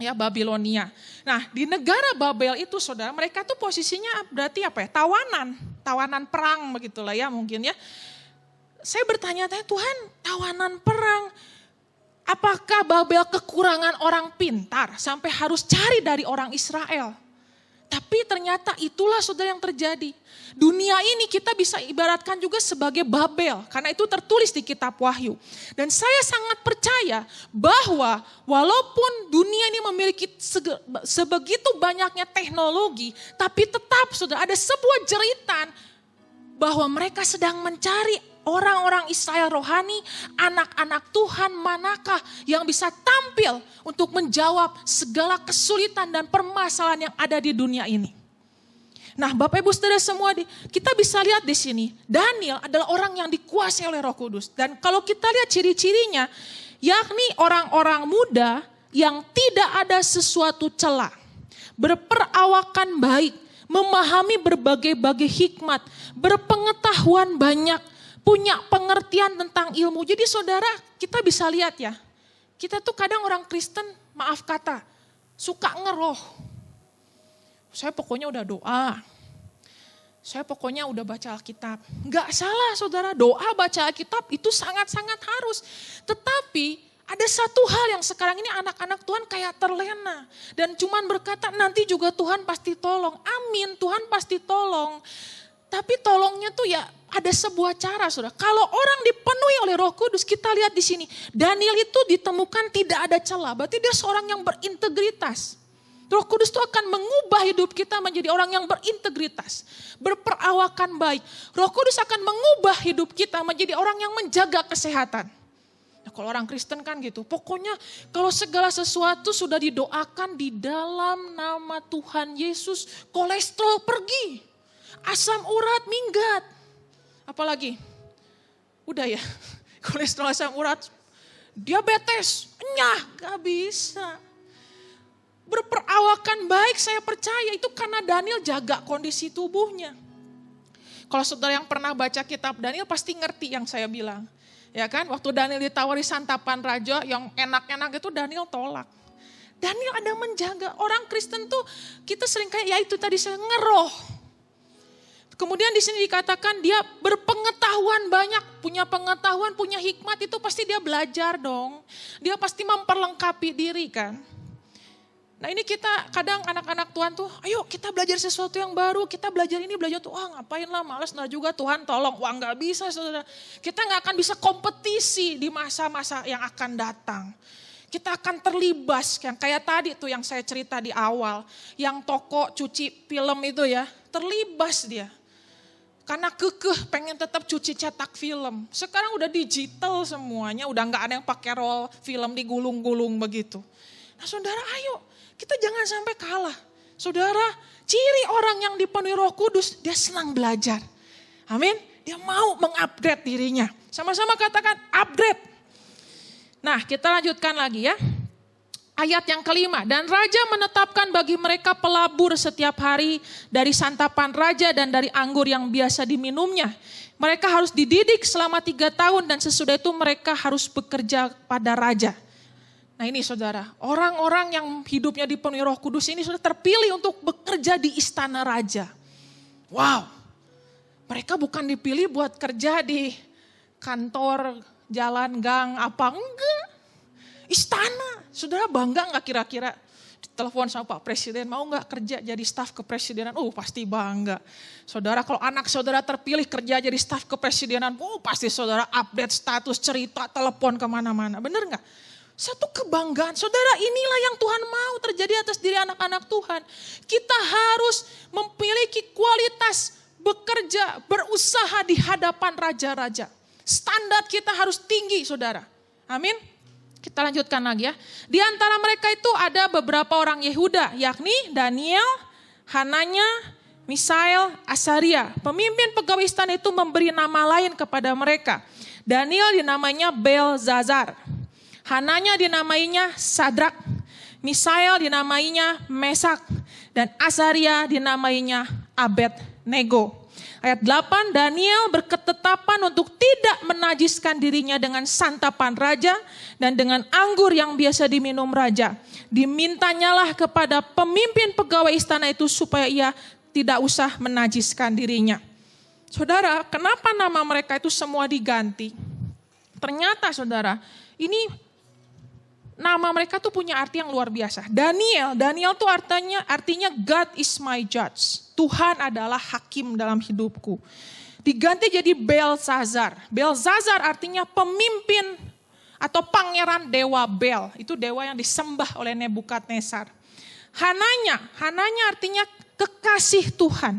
ya Babilonia. Nah, di negara Babel itu saudara, mereka tuh posisinya berarti apa ya? Tawanan perang begitulah ya mungkin ya. Saya bertanya-tanya, Tuhan, tawanan perang. Apakah Babel kekurangan orang pintar sampai harus cari dari orang Israel? Tapi ternyata itulah saudara yang terjadi. Dunia ini kita bisa ibaratkan juga sebagai Babel. Karena itu tertulis di kitab Wahyu. Dan saya sangat percaya bahwa walaupun dunia ini memiliki sebegitu banyaknya teknologi. Tapi tetap saudara ada sebuah jeritan bahwa mereka sedang mencari orang-orang Israel rohani, anak-anak Tuhan manakah yang bisa tampil untuk menjawab segala kesulitan dan permasalahan yang ada di dunia ini. Nah, Bapak Ibu Saudara semua, kita bisa lihat di sini, Daniel adalah orang yang dikuasai oleh Roh Kudus. Dan kalau kita lihat ciri-cirinya, yakni orang-orang muda yang tidak ada sesuatu celah, berperawakan baik, memahami berbagai-bagai hikmat, berpengetahuan banyak, punya pengertian tentang ilmu. Jadi saudara, kita bisa lihat ya, kita tuh kadang orang Kristen, maaf kata, suka ngeroh. Saya pokoknya udah doa, saya pokoknya udah baca Alkitab. Enggak salah saudara, doa baca Alkitab itu sangat-sangat harus. Tetapi ada satu hal yang sekarang ini anak-anak Tuhan kayak terlena. Dan cuman berkata nanti juga Tuhan pasti tolong. Amin, Tuhan pasti tolong. Tapi tolongnya tuh ya ada sebuah cara saudara. Kalau orang dipenuhi oleh Roh Kudus, kita lihat di sini. Daniel itu ditemukan tidak ada celah. Berarti dia seorang yang berintegritas. Roh Kudus itu akan mengubah hidup kita menjadi orang yang berintegritas. Berperawakan baik. Roh Kudus akan mengubah hidup kita menjadi orang yang menjaga kesehatan. Nah, kalau orang Kristen kan gitu. Pokoknya kalau segala sesuatu sudah didoakan di dalam nama Tuhan Yesus. Kolesterol pergi. Asam urat minggat. Apalagi? Udah ya. Kolesterol, asam urat. Diabetes. Nyah, gak bisa. Berperawakan baik, saya percaya itu karena Daniel jaga kondisi tubuhnya. Kalau saudara yang pernah baca kitab Daniel pasti ngerti yang saya bilang. Ya kan, waktu Daniel ditawari santapan raja yang enak-enak itu Daniel tolak. Daniel ada menjaga. Orang Kristen tuh kita sering kayak ya itu tadi saya ngeroh. Kemudian di sini dikatakan dia berpengetahuan banyak, punya pengetahuan, punya hikmat, itu pasti dia belajar dong. Dia pasti memperlengkapi diri kan. Nah ini kita kadang anak-anak Tuhan tuh, ayo kita belajar sesuatu yang baru, kita belajar ini, belajar tuh, ngapain lah males, nah juga Tuhan tolong. Wah gak bisa saudara, kita gak akan bisa kompetisi di masa-masa yang akan datang. Kita akan terlibas, yang kayak tadi tuh yang saya cerita di awal, yang toko cuci film itu ya, terlibas dia. Karena kekeh pengen tetap cuci cetak film. Sekarang udah digital semuanya, udah gak ada yang pakai roll film digulung-gulung begitu. Nah saudara ayo, kita jangan sampai kalah. Saudara, ciri orang yang dipenuhi Roh Kudus, dia senang belajar. Amin. Dia mau mengupgrade dirinya. Sama-sama katakan upgrade. Nah kita lanjutkan lagi ya. Ayat yang kelima, dan raja menetapkan bagi mereka pelabur setiap hari dari santapan raja dan dari anggur yang biasa diminumnya. Mereka harus dididik selama 3 tahun dan sesudah itu mereka harus bekerja pada raja. Nah ini saudara, orang-orang yang hidupnya dipenuhi Roh Kudus ini sudah terpilih untuk bekerja di istana raja. Wow, mereka bukan dipilih buat kerja di kantor, jalan, gang, apa enggak. Istana, saudara bangga gak kira-kira telepon sama Pak Presiden, mau gak kerja jadi staf kepresidenan? Pasti bangga. Saudara kalau anak saudara terpilih kerja jadi staf kepresidenan, pasti saudara update status, cerita, telepon kemana-mana. Bener gak? Satu kebanggaan, saudara inilah yang Tuhan mau terjadi atas diri anak-anak Tuhan. Kita harus memiliki kualitas bekerja, berusaha di hadapan raja-raja. Standar kita harus tinggi saudara. Amin. Kita lanjutkan lagi ya. Di antara mereka itu ada beberapa orang Yehuda, yakni Daniel, Hananya, Misael, Asaria. Pemimpin pegawai istana itu memberi nama lain kepada mereka. Daniel dinamainya Belzazar. Hananya dinamainya Sadrak. Misael dinamainya Mesak. Dan Asaria dinamainya Abednego. Ayat 8, Daniel berketetapan untuk tidak menajiskan dirinya dengan santapan raja dan dengan anggur yang biasa diminum raja. Dimintanyalah kepada pemimpin pegawai istana itu supaya ia tidak usah menajiskan dirinya. Saudara, kenapa nama mereka itu semua diganti? Ternyata saudara, ini nama mereka tuh punya arti yang luar biasa. Daniel tuh artinya God is my judge. Tuhan adalah hakim dalam hidupku. Diganti jadi Belzazar. Belzazar artinya pemimpin atau pangeran dewa Bel. Itu dewa yang disembah oleh Nebukadnezar. Hananya artinya kekasih Tuhan.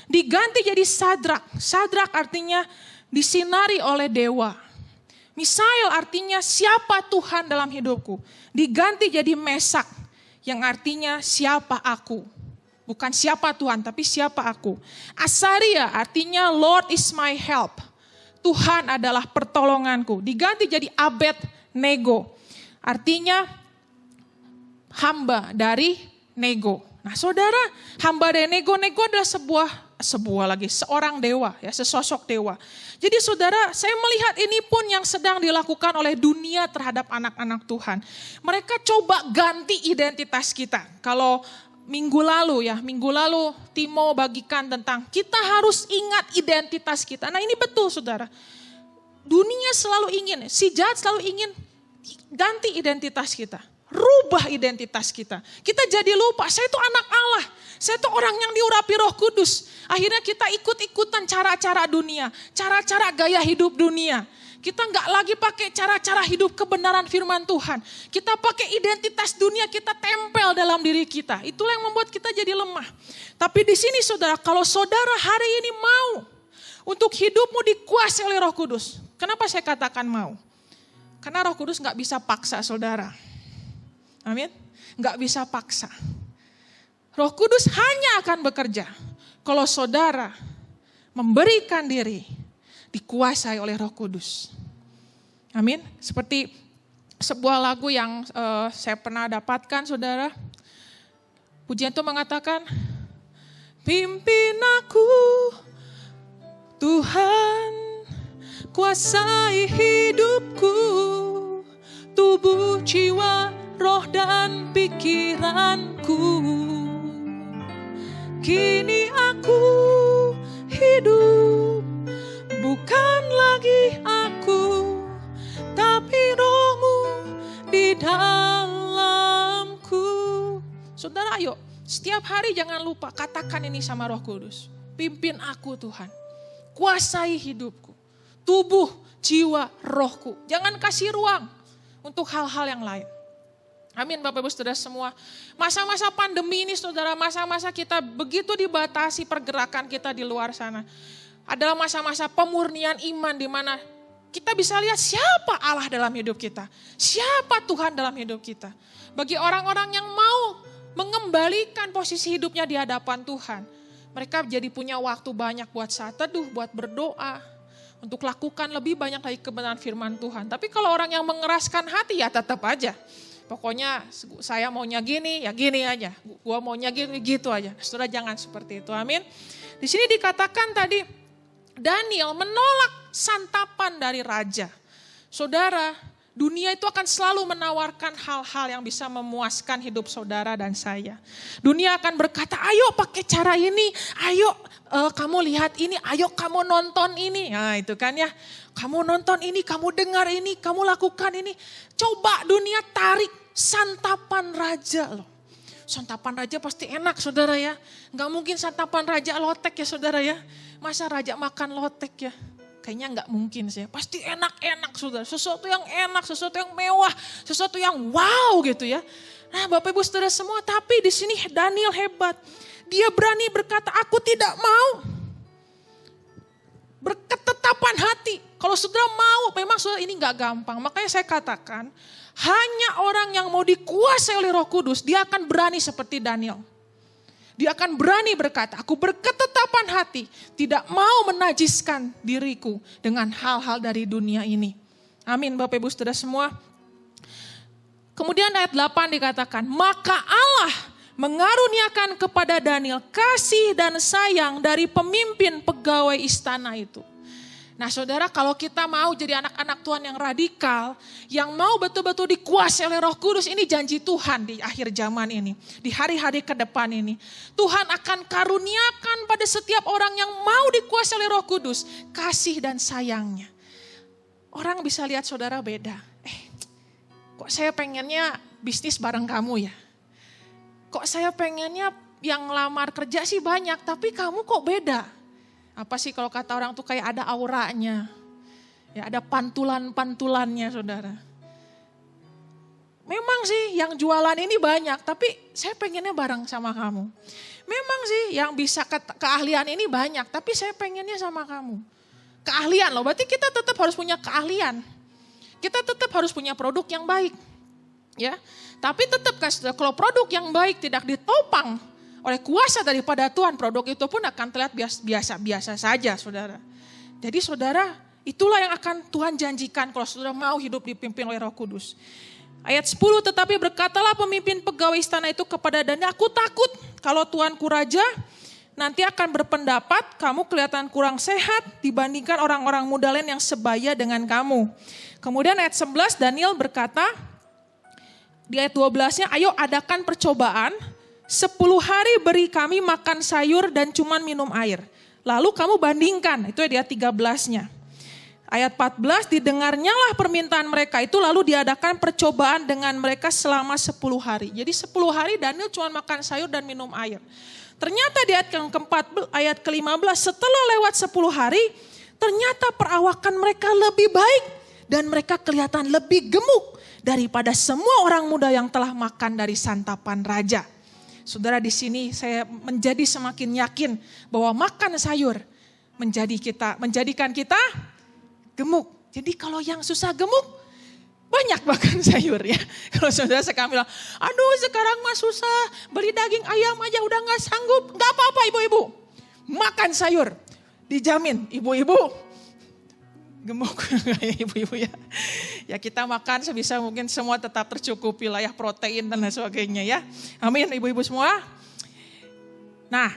Diganti jadi Sadrak. Sadrak artinya disinari oleh dewa. Misael artinya siapa Tuhan dalam hidupku. Diganti jadi Mesak yang artinya siapa aku. Bukan siapa Tuhan tapi siapa aku. Asaria artinya Lord is my help. Tuhan adalah pertolonganku. Diganti jadi Abed-nego. Artinya hamba dari nego. Nah saudara, hamba dari nego adalah seorang dewa, ya, sesosok dewa. Jadi saudara, saya melihat ini pun yang sedang dilakukan oleh dunia terhadap anak-anak Tuhan. Mereka coba ganti identitas kita. Kalau minggu lalu Timo bagikan tentang kita harus ingat identitas kita. Nah ini betul saudara. Dunia selalu ingin, si jahat selalu ingin ganti identitas kita. Rubah identitas kita. Kita jadi lupa, saya itu anak Allah. Saya itu orang yang diurapi Roh Kudus. Akhirnya kita ikut-ikutan cara-cara dunia. Cara-cara gaya hidup dunia. Kita nggak lagi pakai cara-cara hidup kebenaran firman Tuhan. Kita pakai identitas dunia, kita tempel dalam diri kita. Itulah yang membuat kita jadi lemah. Tapi di sini saudara, kalau saudara hari ini mau untuk hidupmu dikuasai oleh Roh Kudus. Kenapa saya katakan mau? Karena Roh Kudus nggak bisa paksa saudara. Amin. Nggak bisa paksa. Roh Kudus hanya akan bekerja kalau saudara memberikan diri dikuasai oleh Roh Kudus. Amin. Seperti sebuah lagu yang saya pernah dapatkan saudara. Pujian itu mengatakan, pimpin aku Tuhan, kuasai hidupku, tubuh, jiwa, roh dan pikiranku. Kini aku hidup, bukan lagi aku, tapi Roh-Mu di dalamku. Saudara ayo, setiap hari jangan lupa katakan ini sama Roh Kudus. Pimpin aku Tuhan, kuasai hidupku, tubuh, jiwa, rohku. Jangan kasih ruang untuk hal-hal yang lain. Amin Bapak Ibu Saudara semua. Masa-masa pandemi ini saudara, masa-masa kita begitu dibatasi pergerakan kita di luar sana. Adalah masa-masa pemurnian iman di mana kita bisa lihat siapa Allah dalam hidup kita. Siapa Tuhan dalam hidup kita. Bagi orang-orang yang mau mengembalikan posisi hidupnya di hadapan Tuhan. Mereka jadi punya waktu banyak buat saat teduh, buat berdoa. Untuk lakukan lebih banyak lagi kebenaran firman Tuhan. Tapi kalau orang yang mengeraskan hati ya tetap aja. Pokoknya saya maunya gini, ya gini aja. Gua maunya gini, gitu aja. Saudara jangan seperti itu, amin. Di sini dikatakan tadi, Daniel menolak santapan dari raja. Saudara, dunia itu akan selalu menawarkan hal-hal yang bisa memuaskan hidup saudara dan saya. Dunia akan berkata, ayo pakai cara ini, ayo kamu lihat ini, ayo kamu nonton ini. Nah itu kan ya, kamu nonton ini, kamu dengar ini, kamu lakukan ini. Coba dunia tarik santapan raja loh. Santapan raja pasti enak saudara ya. Nggak mungkin santapan raja lotek ya saudara ya. Masa raja makan lotek ya? Kayaknya nggak mungkin sih. Pasti enak-enak saudara. Sesuatu yang enak, sesuatu yang mewah, sesuatu yang wow gitu ya. Nah Bapak Ibu Saudara semua, tapi di sini Daniel hebat. Dia berani berkata, aku tidak mau. Berketetapan hati. Kalau saudara mau, memang saudara ini nggak gampang. Makanya saya katakan, hanya orang yang mau dikuasai oleh Roh Kudus, dia akan berani seperti Daniel. Dia akan berani berkata, aku berketetapan hati, tidak mau menajiskan diriku dengan hal-hal dari dunia ini. Amin Bapak Ibu Saudara semua. Kemudian ayat 8 dikatakan, maka Allah mengaruniakan kepada Daniel kasih dan sayang dari pemimpin pegawai istana itu. Nah saudara, kalau kita mau jadi anak-anak Tuhan yang radikal, yang mau betul-betul dikuasai oleh Roh Kudus, ini janji Tuhan di akhir zaman ini, di hari-hari ke depan ini. Tuhan akan karuniakan pada setiap orang yang mau dikuasai oleh Roh Kudus, kasih dan sayangnya. Orang bisa lihat saudara beda. Kok saya pengennya bisnis bareng kamu ya? Kok saya pengennya yang lamar kerja sih banyak, tapi kamu kok beda? Apa sih kalau kata orang tuh kayak ada auranya. Ya ada pantulan-pantulannya saudara. Memang sih yang jualan ini banyak, tapi saya pengennya bareng sama kamu. Memang sih yang bisa keahlian ini banyak, tapi saya pengennya sama kamu. Keahlian loh, berarti kita tetap harus punya keahlian. Kita tetap harus punya produk yang baik. Ya, tapi tetap kalau produk yang baik tidak ditopang oleh kuasa daripada Tuhan, produk itu pun akan terlihat biasa-biasa saja saudara. Jadi saudara, itulah yang akan Tuhan janjikan kalau saudara mau hidup dipimpin oleh Roh Kudus. Ayat 10, tetapi berkatalah pemimpin pegawai istana itu kepada Daniel, aku takut kalau tuanku raja nanti akan berpendapat kamu kelihatan kurang sehat dibandingkan orang-orang muda lain yang sebaya dengan kamu. Kemudian ayat 11 Daniel berkata, di ayat 12-nya, ayo adakan percobaan, 10 hari beri kami makan sayur dan cuman minum air. Lalu kamu bandingkan, itu di ayat 13-nya. Ayat 14, didengarnyalah permintaan mereka itu lalu diadakan percobaan dengan mereka selama 10 hari. Jadi 10 hari Daniel cuma makan sayur dan minum air. Ternyata di ayat ke-15 setelah lewat 10 hari, ternyata perawakan mereka lebih baik dan mereka kelihatan lebih gemuk daripada semua orang muda yang telah makan dari santapan raja. Saudara, di sini saya menjadi semakin yakin bahwa makan sayur menjadikan kita gemuk. Jadi kalau yang susah gemuk, banyak makan sayur ya. Kalau saudara sekarang bilang, aduh sekarang mah susah, beli daging ayam aja udah gak sanggup. Gak apa-apa ibu-ibu, makan sayur. Dijamin ibu-ibu gemuk ibu-ibu ya. Ya kita makan sebisa mungkin semua tetap tercukupi lah ya, protein dan lain sebagainya ya. Amin ibu-ibu semua. Nah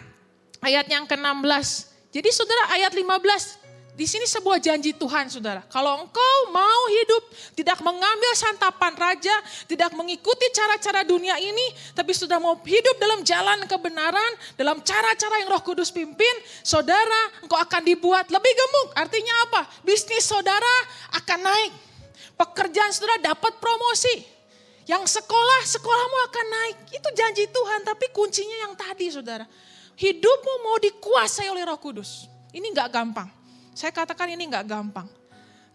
ayat yang ke-16. Jadi saudara ayat 15. Di sini sebuah janji Tuhan saudara. Kalau engkau mau hidup tidak mengambil santapan raja, tidak mengikuti cara-cara dunia ini, tapi sudah mau hidup dalam jalan kebenaran, dalam cara-cara yang Roh Kudus pimpin, saudara engkau akan dibuat lebih gemuk. Artinya apa? Bisnis saudara akan naik. Pekerjaan saudara dapat promosi. Yang sekolahmu akan naik. Itu janji Tuhan, tapi kuncinya yang tadi saudara. Hidupmu mau dikuasai oleh Roh Kudus. Ini gak gampang. Saya katakan ini gak gampang.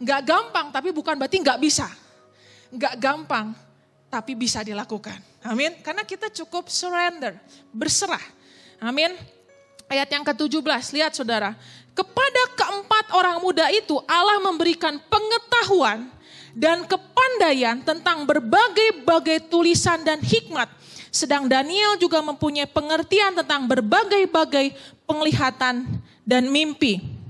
Gak gampang tapi bukan berarti gak bisa. Gak gampang tapi bisa dilakukan. Amin. Karena kita cukup surrender, berserah. Amin. Ayat yang ke-17, lihat saudara. Kepada keempat orang muda itu Allah memberikan pengetahuan dan kepandaian tentang berbagai-bagai tulisan dan hikmat. Sedang Daniel juga mempunyai pengertian tentang berbagai-bagai penglihatan dan mimpi.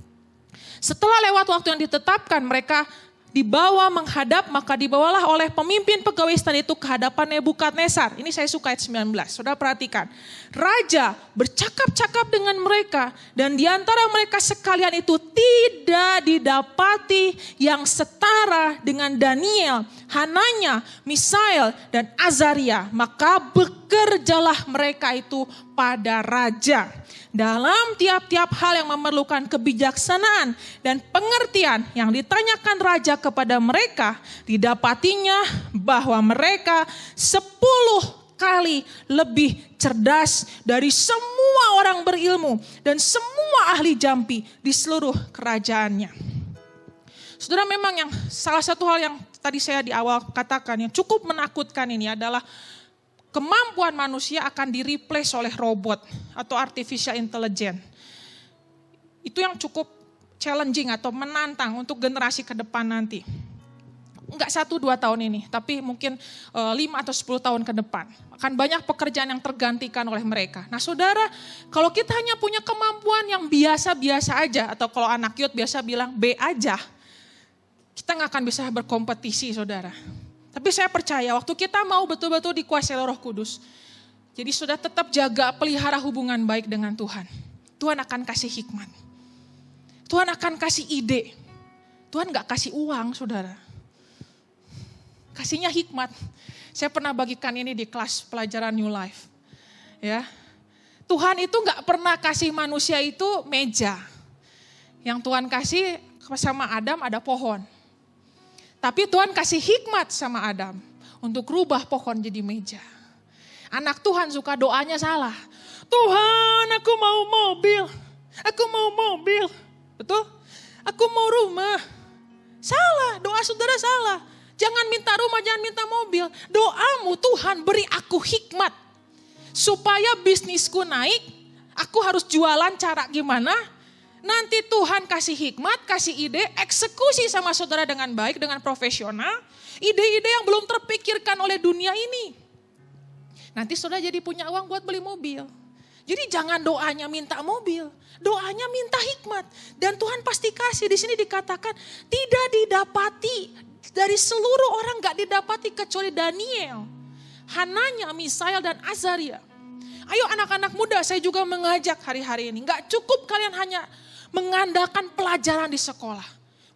Setelah lewat waktu yang ditetapkan, mereka dibawa menghadap, maka dibawalah oleh pemimpin pegawai istana itu ke hadapan Nebukadnezar. Ini saya suka ayat 19, saudara perhatikan. Raja bercakap-cakap dengan mereka dan di antara mereka sekalian itu tidak didapati yang setara dengan Daniel, Hananya, Misael dan Azaria. Maka bekerjalah mereka itu pada raja. Dalam tiap-tiap hal yang memerlukan kebijaksanaan dan pengertian yang ditanyakan raja kepada mereka, didapatinya bahwa mereka 10 kali lebih cerdas dari semua orang berilmu dan semua ahli jampi di seluruh kerajaannya. Saudara, memang yang salah satu hal yang tadi saya di awal katakan yang cukup menakutkan ini adalah kemampuan manusia akan di-replace oleh robot atau artificial intelligence. Itu yang cukup challenging atau menantang untuk generasi ke depan nanti. Enggak 1-2 tahun ini, tapi mungkin 5 atau 10 tahun ke depan. Akan banyak pekerjaan yang tergantikan oleh mereka. Nah saudara, kalau kita hanya punya kemampuan yang biasa-biasa aja, atau kalau anak youth biasa bilang B aja, kita nggak akan bisa berkompetisi saudara. Tapi saya percaya waktu kita mau betul-betul dikuasai oleh Roh Kudus, Jadi sudah tetap jaga, pelihara hubungan baik dengan Tuhan. Tuhan akan kasih hikmat. Tuhan akan kasih ide. Tuhan gak kasih uang, saudara. Kasihnya hikmat. Saya pernah bagikan ini di kelas pelajaran New Life. Ya, Tuhan itu gak pernah kasih manusia itu meja. Yang Tuhan kasih sama Adam ada pohon. Tapi Tuhan kasih hikmat sama Adam untuk rubah pohon jadi meja. Anak Tuhan suka doanya salah. Tuhan, aku mau mobil. Aku mau mobil. Betul? Aku mau rumah. Salah, doa saudara salah. Jangan minta rumah, jangan minta mobil. Doamu, Tuhan beri aku hikmat. Supaya bisnisku naik, aku harus jualan cara gimana. Nanti Tuhan kasih hikmat, kasih ide, eksekusi sama saudara dengan baik, dengan profesional. Ide-ide yang belum terpikirkan oleh dunia ini. Nanti saudara jadi punya uang buat beli mobil. Jadi jangan doanya minta mobil, doanya minta hikmat. Dan Tuhan pasti kasih. Di sini dikatakan tidak didapati, dari seluruh orang gak didapati kecuali Daniel, Hananya, Misael dan Azaria. Ayo anak-anak muda, saya juga mengajak hari-hari ini. Gak cukup kalian hanya mengandalkan pelajaran di sekolah.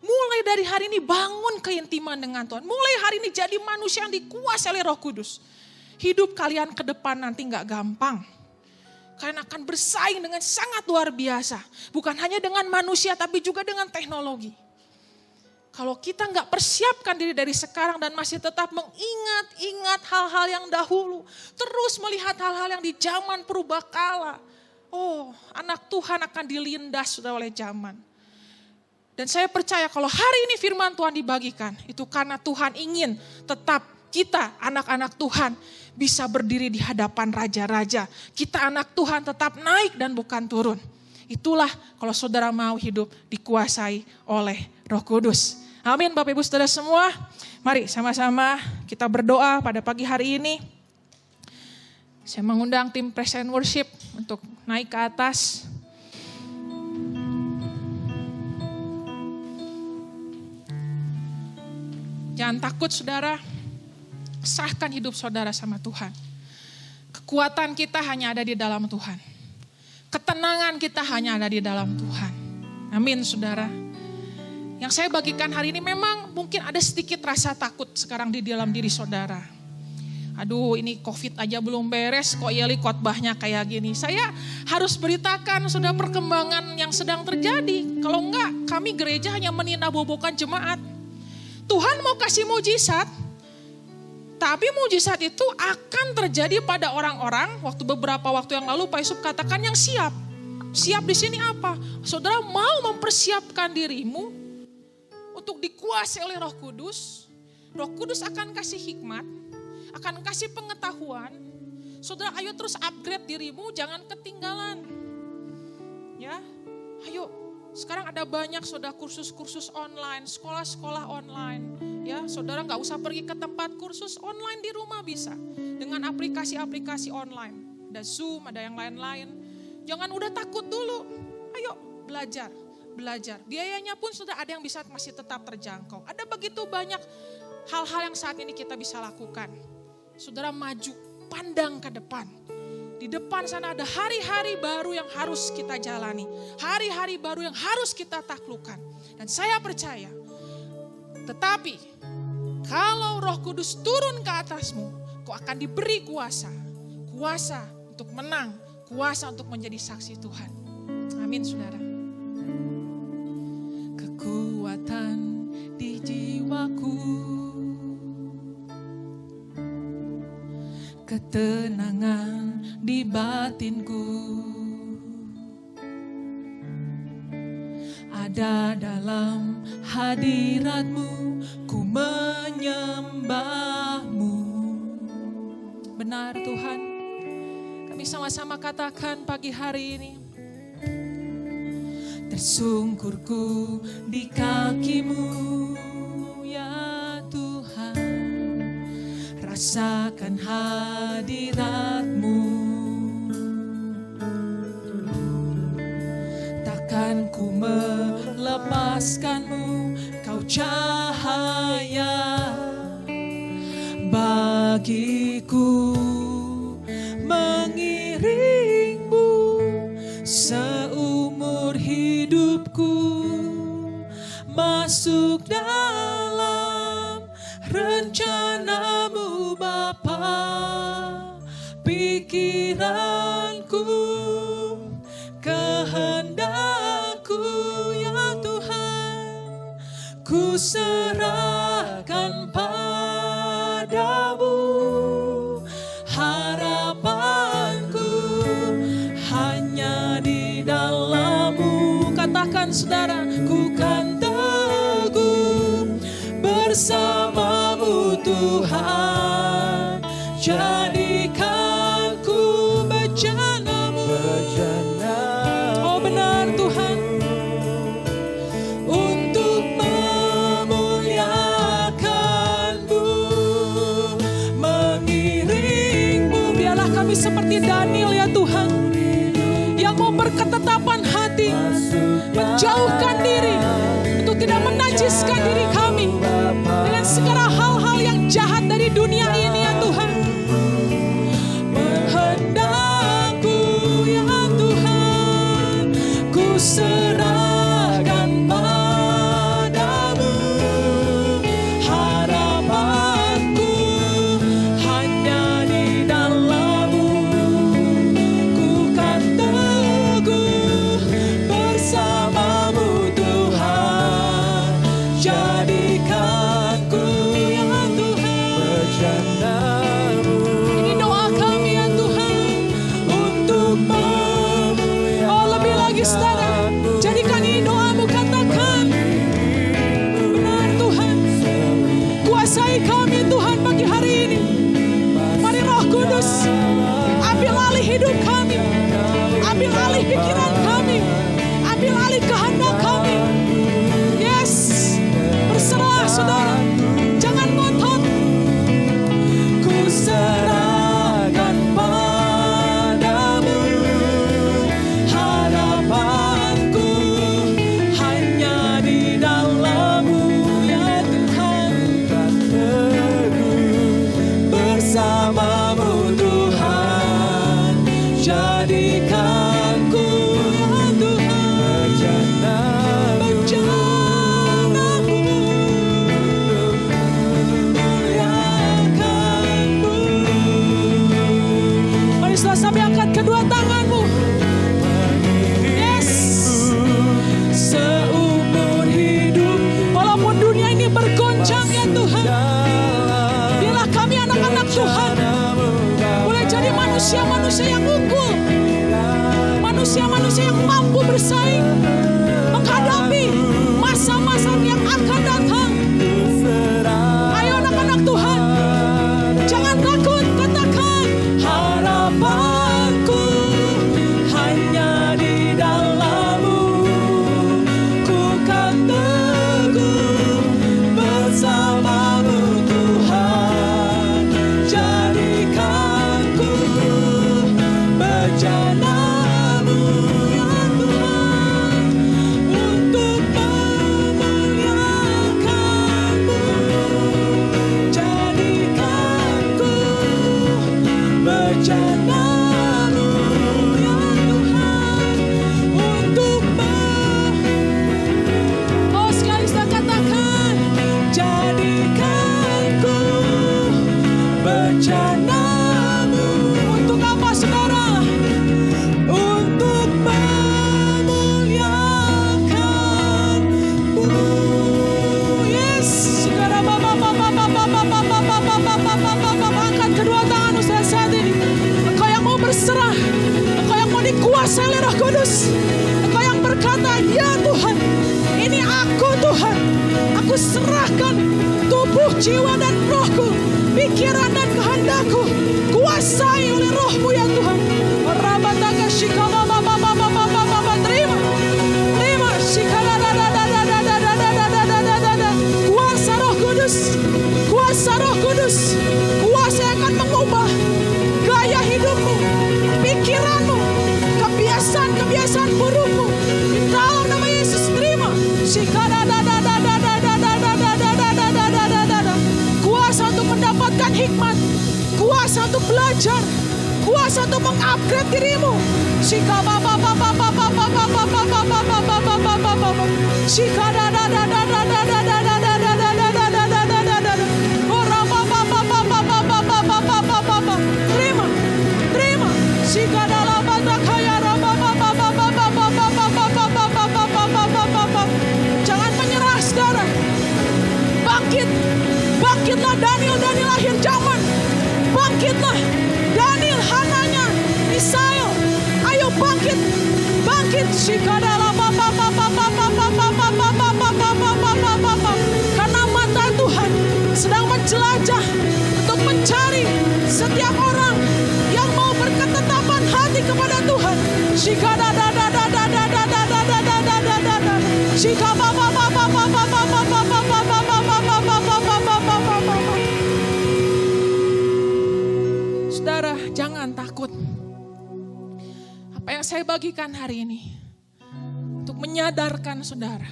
Mulai dari hari ini bangun keintiman dengan Tuhan. Mulai hari ini jadi manusia yang dikuasai oleh Roh Kudus. Hidup kalian ke depan nanti gak gampang. Kalian akan bersaing dengan sangat luar biasa. Bukan hanya dengan manusia tapi juga dengan teknologi. Kalau kita gak persiapkan diri dari sekarang dan masih tetap mengingat-ingat hal-hal yang dahulu. Terus melihat hal-hal yang di zaman purbakala. Oh, anak Tuhan akan dilindas sudah oleh zaman. Dan saya percaya kalau hari ini firman Tuhan dibagikan. Itu karena Tuhan ingin tetap kita anak-anak Tuhan bisa berdiri di hadapan raja-raja. Kita anak Tuhan tetap naik dan bukan turun. Itulah kalau saudara mau hidup dikuasai oleh Roh Kudus. Amin Bapak Ibu Saudara semua. Mari sama-sama kita berdoa pada pagi hari ini. Saya mengundang tim Praise and Worship untuk naik ke atas. Jangan takut saudara. Sahkan hidup saudara sama Tuhan. Kekuatan kita hanya ada di dalam Tuhan. Ketenangan kita hanya ada di dalam Tuhan. Amin saudara. Yang saya bagikan hari ini memang mungkin ada sedikit rasa takut sekarang di dalam diri saudara. Aduh ini COVID aja belum beres kok Yeli khotbahnya kayak gini. Saya harus beritakan sudah perkembangan yang sedang terjadi. Kalau enggak kami gereja hanya meninabobokan jemaat. Tuhan mau kasih mujizat. Tapi mujizat itu akan terjadi pada orang-orang, beberapa waktu yang lalu Pak Yusuf katakan yang siap. Siap di sini apa? Saudara mau mempersiapkan dirimu untuk dikuasai oleh Roh Kudus. Roh Kudus akan kasih hikmat, akan kasih pengetahuan. Saudara ayo terus upgrade dirimu, jangan ketinggalan. Ya, ayo. Sekarang ada banyak saudara kursus-kursus online, sekolah-sekolah online. Ya, saudara nggak usah pergi ke tempat kursus online di rumah bisa. Dengan aplikasi-aplikasi online. Ada Zoom, ada yang lain-lain. Jangan udah takut dulu. Ayo belajar. Biayanya pun sudah ada yang bisa masih tetap terjangkau. Ada begitu banyak hal-hal yang saat ini kita bisa lakukan. Saudara maju, pandang ke depan. Di depan sana ada hari-hari baru yang harus kita jalani. Hari-hari baru yang harus kita taklukkan. Dan saya percaya, tetapi kalau Roh Kudus turun ke atasmu, kau akan diberi kuasa. Kuasa untuk menang, kuasa untuk menjadi saksi Tuhan. Amin saudara. Kekuatan di jiwaku, ketenangan di batinku, ada dalam hadiratmu, ku menyembahmu. Benar Tuhan, kami sama-sama katakan pagi hari ini, tersungkurku di kakimu ya Tuhan, rasakan hadiratmu. Takkan ku melepaskanmu, kau cahaya bagiku. dalam rencana-Mu Bapa. Pikiranku, kehendak-Ku ya Tuhan, ku serahkan padamu. Harapanku hanya di dalam-Mu. Katakan saudara, ku kan teguh bersama-Mu Tuhan. Jadikan ku bejana-Mu. Oh benar Tuhan, untuk memuliakan-Mu, mengiring-Mu. Biarlah kami seperti Daniel ya Tuhan, yang mau berketetapan hati, menjauhkan diri untuk tidak menajiskan diri kami dengan segala hal-hal yang jahat dari dunia ini ya Tuhan. Kehendakku ya Tuhan, ku serahkan padamu. Harapanku hanya di dalam-Mu. Ku kan teguh bersama-Mu Tuhan. Jadikan ku ya Tuhan bejana-Mu. Ini doa kami ya Tuhan, untuk oh lebih lagi saudara, jadikan ini doa-Mu. Katakan, benar Tuhan, kuasai kami Tuhan pagi hari ini. Mari Roh Kudus ambil alih hidup kami, ambil alih pikiran kami, ambil alih kehendak kami. Yes, berserah saudara, jangan ngotot. Ku serahkan padamu. Harapanku hanya di dalam-Mu ya Tuhan. Bersama-Mu Tuhan. Jadikan ku ya Tuhan bejana-Mu, memuliakan-Mu. Mari setelah sampai angkat kedua tanganmu. Yes, seumur hidup, walaupun dunia ini bergoncang ya Tuhan, biarlah kami anak-anak Tuhan boleh jadi manusia-manusia yang unggul, manusia-manusia yang mampu bersaing menghadapi masa-masa yang akan datang. Ayo anak-anak Tuhan, jangan takut, katakan, harapanku hanya di dalam-Mu. Ku kan teguh bersama-Mu Tuhan. Jadikan ku bejana-Mu ya Tuhan, untuk memuliakan-Mu. Jadikan ku bejana-Mu ya Tuhan, untuk oh sekali saya katakan, jadikan ku bejana-Mu. Untuk apa saudara? Untuk memuliakan-Mu. Yes, saudara, angkat kedua tangan saat ini. Engkau yang mau berserah, Engkau yang mau dikuasai oleh Roh Kudus, Engkau yang berkata, ya Tuhan, ini aku Tuhan, aku serahkan tubuh, jiwa dan rohku, pikiran dan kehendakku, kuasai oleh Roh-Mu ya Tuhan. Rabataka shikama terima, terima shikala kuasa Roh Kudus, kuasa Roh Kudus, kuasa yang akan mengubah gaya hidupmu, pikiranmu, kebiasaan-kebiasaan burukmu. Di dalam nama Yesus terima. Kuasa untuk mendapatkan hikmat, kuasa untuk belajar, kuasa untuk mengupgrade dirimu. Jangan menyerah saudara. Bangkit. Bangkitlah Daniel akhir zaman. Bangkitlah Daniel, Hananya, Misael. Ayo bangkit. Bangkit. Karena mata Tuhan sedang menjelajah untuk mencari setiap orang yang mau berketetapan hati kepada Tuhan. Saudara, jangan takut. Apa yang saya bagikan hari ini untuk menyadarkan saudara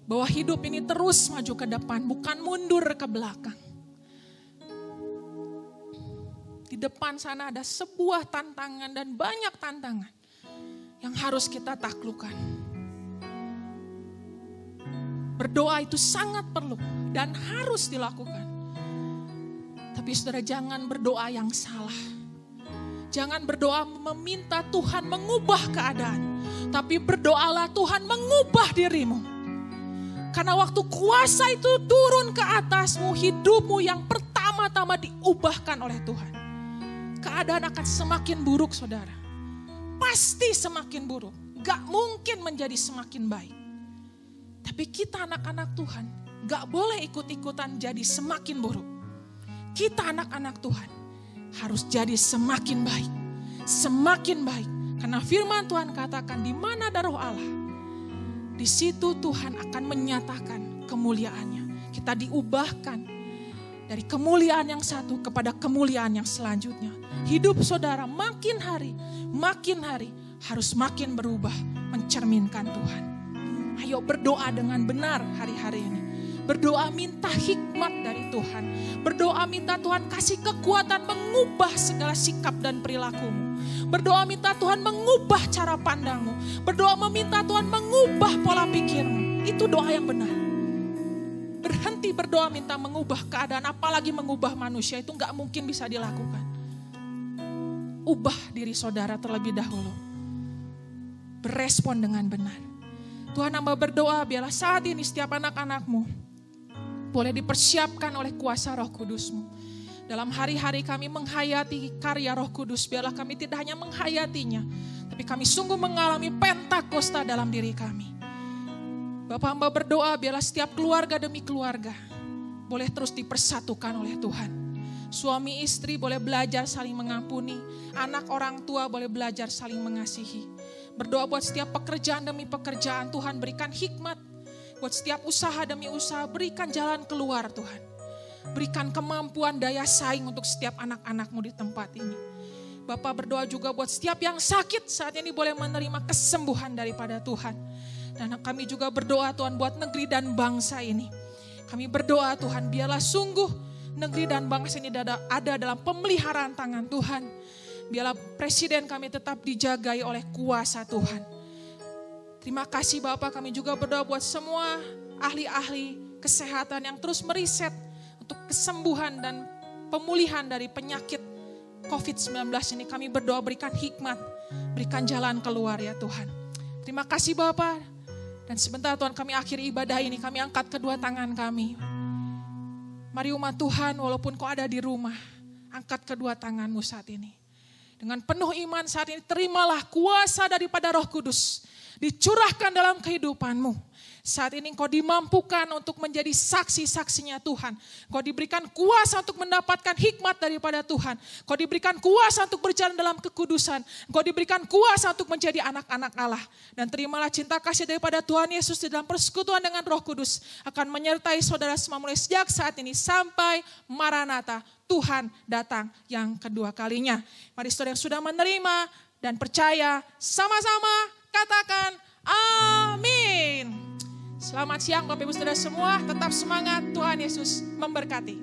bahwa hidup ini terus maju ke depan, bukan mundur ke belakang. Di depan sana ada sebuah tantangan dan banyak tantangan yang harus kita taklukkan. Berdoa itu sangat perlu dan harus dilakukan. Tapi saudara, jangan berdoa yang salah. Jangan berdoa meminta Tuhan mengubah keadaan. Tapi berdoalah Tuhan mengubah dirimu. Karena waktu kuasa itu turun ke atasmu, hidupmu yang pertama-tama diubahkan oleh Tuhan. Keadaan akan semakin buruk saudara. Pasti semakin buruk. Gak mungkin menjadi semakin baik. Tapi kita anak-anak Tuhan gak boleh ikut-ikutan jadi semakin buruk. Kita anak-anak Tuhan harus jadi semakin baik. Semakin baik. Karena firman Tuhan katakan di mana ada roh Allah, di situ Tuhan akan menyatakan kemuliaannya. Kita diubahkan dari kemuliaan yang satu kepada kemuliaan yang selanjutnya. Hidup saudara makin hari harus makin berubah mencerminkan Tuhan. Ayo berdoa dengan benar hari-hari ini. Berdoa minta hikmat dari Tuhan. Berdoa minta Tuhan kasih kekuatan mengubah segala sikap dan perilakumu. Berdoa minta Tuhan mengubah cara pandangmu. Berdoa meminta Tuhan mengubah pola pikirmu. Itu doa yang benar. Berhenti berdoa minta mengubah keadaan, apalagi mengubah manusia, itu gak mungkin bisa dilakukan. Ubah diri saudara terlebih dahulu. Berespon dengan benar. Tuhan, hamba berdoa biarlah saat ini setiap anak-anakmu boleh dipersiapkan oleh kuasa Roh Kudus-Mu. Dalam hari-hari kami menghayati karya Roh Kudus, biarlah kami tidak hanya menghayatinya, tapi kami sungguh mengalami Pentakosta dalam diri kami. Bapak, hamba berdoa biarlah setiap keluarga demi keluarga boleh terus dipersatukan oleh Tuhan. Suami istri boleh belajar saling mengampuni, anak orang tua boleh belajar saling mengasihi. Berdoa buat setiap pekerjaan demi pekerjaan, Tuhan berikan hikmat. Buat setiap usaha demi usaha, berikan jalan keluar Tuhan. Berikan kemampuan daya saing untuk setiap anak-anak-Mu di tempat ini. Bapak berdoa juga buat setiap yang sakit saat ini boleh menerima kesembuhan daripada Tuhan. Dan kami juga berdoa Tuhan buat negeri dan bangsa ini. Kami berdoa Tuhan biarlah sungguh negeri dan bangsa ini ada dalam pemeliharaan tangan Tuhan. Biarlah presiden kami tetap dijagai oleh kuasa Tuhan. Terima kasih Bapak, kami juga berdoa buat semua ahli-ahli kesehatan yang terus meriset untuk kesembuhan dan pemulihan dari penyakit COVID-19 ini. Kami berdoa berikan hikmat, berikan jalan keluar ya Tuhan. Terima kasih Bapak. Dan sebentar Tuhan kami akhiri ibadah ini, kami angkat kedua tangan kami. Mari umat Tuhan walaupun kau ada di rumah, angkat kedua tanganmu saat ini. Dengan penuh iman saat ini terimalah kuasa daripada Roh Kudus. Dicurahkan dalam kehidupanmu. Saat ini engkau dimampukan untuk menjadi saksi-saksinya Tuhan. Engkau diberikan kuasa untuk mendapatkan hikmat daripada Tuhan. Engkau diberikan kuasa untuk berjalan dalam kekudusan. Engkau diberikan kuasa untuk menjadi anak-anak Allah. Dan terimalah cinta kasih daripada Tuhan Yesus di dalam persekutuan dengan Roh Kudus. Akan menyertai saudara semua mulai sejak saat ini sampai Maranatha. Tuhan datang yang kedua kalinya. Mari saudara yang sudah menerima dan percaya sama-sama katakan amin. Selamat siang Bapak Ibu Saudara semua, tetap semangat, Tuhan Yesus memberkati.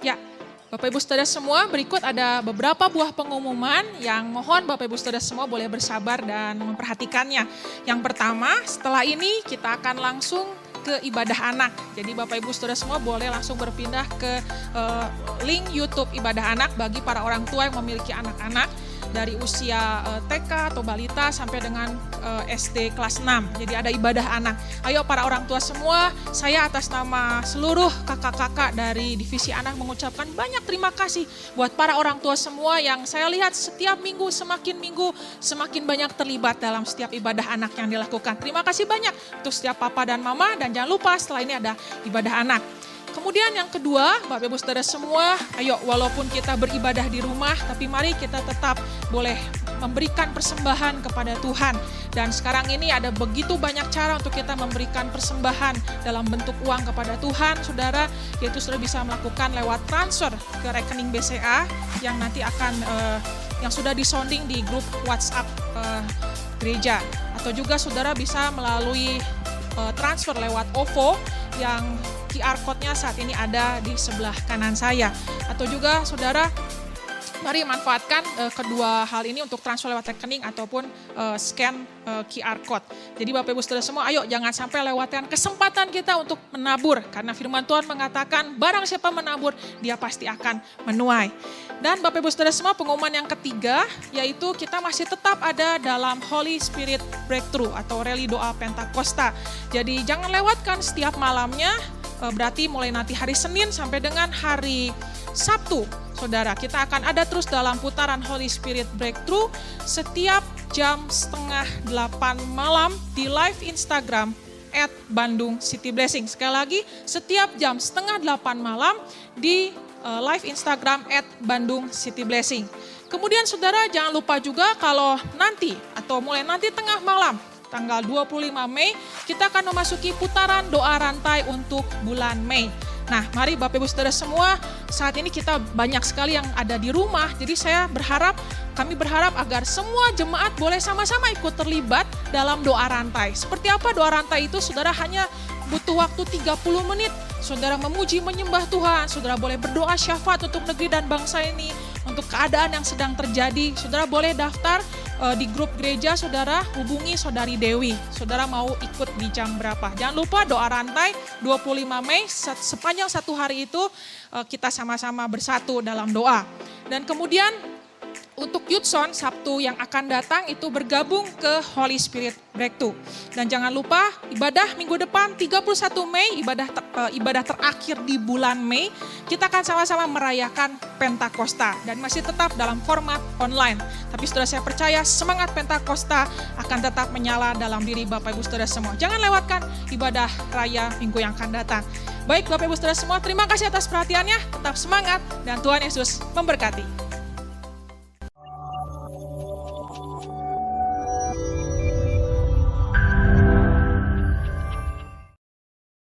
Ya, Bapak Bapak Ibu Saudara semua, berikut ada beberapa buah pengumuman yang mohon Bapak Ibu Saudara semua boleh bersabar dan memperhatikannya. Yang pertama, setelah ini kita akan langsung ke ibadah anak. Jadi Bapak Ibu Saudara semua boleh langsung berpindah ke link YouTube ibadah anak bagi para orang tua yang memiliki anak-anak dari usia TK atau balita sampai dengan SD kelas 6. Jadi ada ibadah anak. Ayo para orang tua semua, saya atas nama seluruh kakak-kakak dari divisi anak mengucapkan banyak terima kasih buat para orang tua semua yang saya lihat setiap minggu semakin banyak terlibat dalam setiap ibadah anak yang dilakukan. Terima kasih banyak untuk setiap papa dan mama, dan jangan lupa setelah ini ada ibadah anak. Kemudian yang kedua, Bapak Ibu Saudara semua, ayo walaupun kita beribadah di rumah, tapi mari kita tetap boleh memberikan persembahan kepada Tuhan. Dan sekarang ini ada begitu banyak cara untuk kita memberikan persembahan dalam bentuk uang kepada Tuhan, saudara, yaitu saudara bisa melakukan lewat transfer ke rekening BCA yang nanti akan yang sudah disounding di grup WhatsApp gereja. Atau juga saudara bisa melalui transfer lewat OVO yang QR code-nya saat ini ada di sebelah kanan saya. Atau juga saudara, mari manfaatkan kedua hal ini untuk transfer lewat rekening ataupun scan QR code. Jadi Bapak Ibu Saudara semua, ayo jangan sampai lewatkan kesempatan kita untuk menabur. Karena firman Tuhan mengatakan barang siapa menabur, dia pasti akan menuai. Dan Bapak Ibu Saudara semua, pengumuman yang ketiga yaitu kita masih tetap ada dalam Holy Spirit Breakthrough atau rally doa Pentakosta. Jadi jangan lewatkan setiap malamnya, berarti mulai nanti hari Senin sampai dengan hari Sabtu. Saudara, kita akan ada terus dalam putaran Holy Spirit Breakthrough setiap jam 7:30 malam di live Instagram @Bandung City Blessing. Sekali lagi, setiap jam 7:30 malam di live Instagram @Bandung City Blessing. Kemudian saudara jangan lupa juga kalau nanti atau mulai nanti tengah malam, tanggal 25 Mei, kita akan memasuki putaran doa rantai untuk bulan Mei. Nah, mari Bapak Ibu Saudara semua, saat ini kita banyak sekali yang ada di rumah. Jadi kami berharap agar semua jemaat boleh sama-sama ikut terlibat dalam doa rantai. Seperti apa doa rantai itu? Saudara hanya butuh waktu 30 menit. Saudara memuji, menyembah Tuhan. Saudara boleh berdoa syafaat untuk negeri dan bangsa ini, untuk keadaan yang sedang terjadi. Saudara boleh daftar di grup gereja, saudara hubungi Saudari Dewi. Saudara mau ikut di jam berapa? Jangan lupa doa rantai 25 Mei, sepanjang satu hari itu kita sama-sama bersatu dalam doa. Dan kemudian untuk Youthson Sabtu yang akan datang itu bergabung ke Holy Spirit Breakthrough. Dan jangan lupa ibadah minggu depan 31 Mei, ibadah terakhir di bulan Mei, kita akan sama-sama merayakan Pentakosta dan masih tetap dalam format online. Tapi saudara, saya percaya semangat Pentakosta akan tetap menyala dalam diri Bapak Ibu Saudara semua. Jangan lewatkan ibadah raya minggu yang akan datang. Baik Bapak Ibu Saudara semua, terima kasih atas perhatiannya, tetap semangat dan Tuhan Yesus memberkati.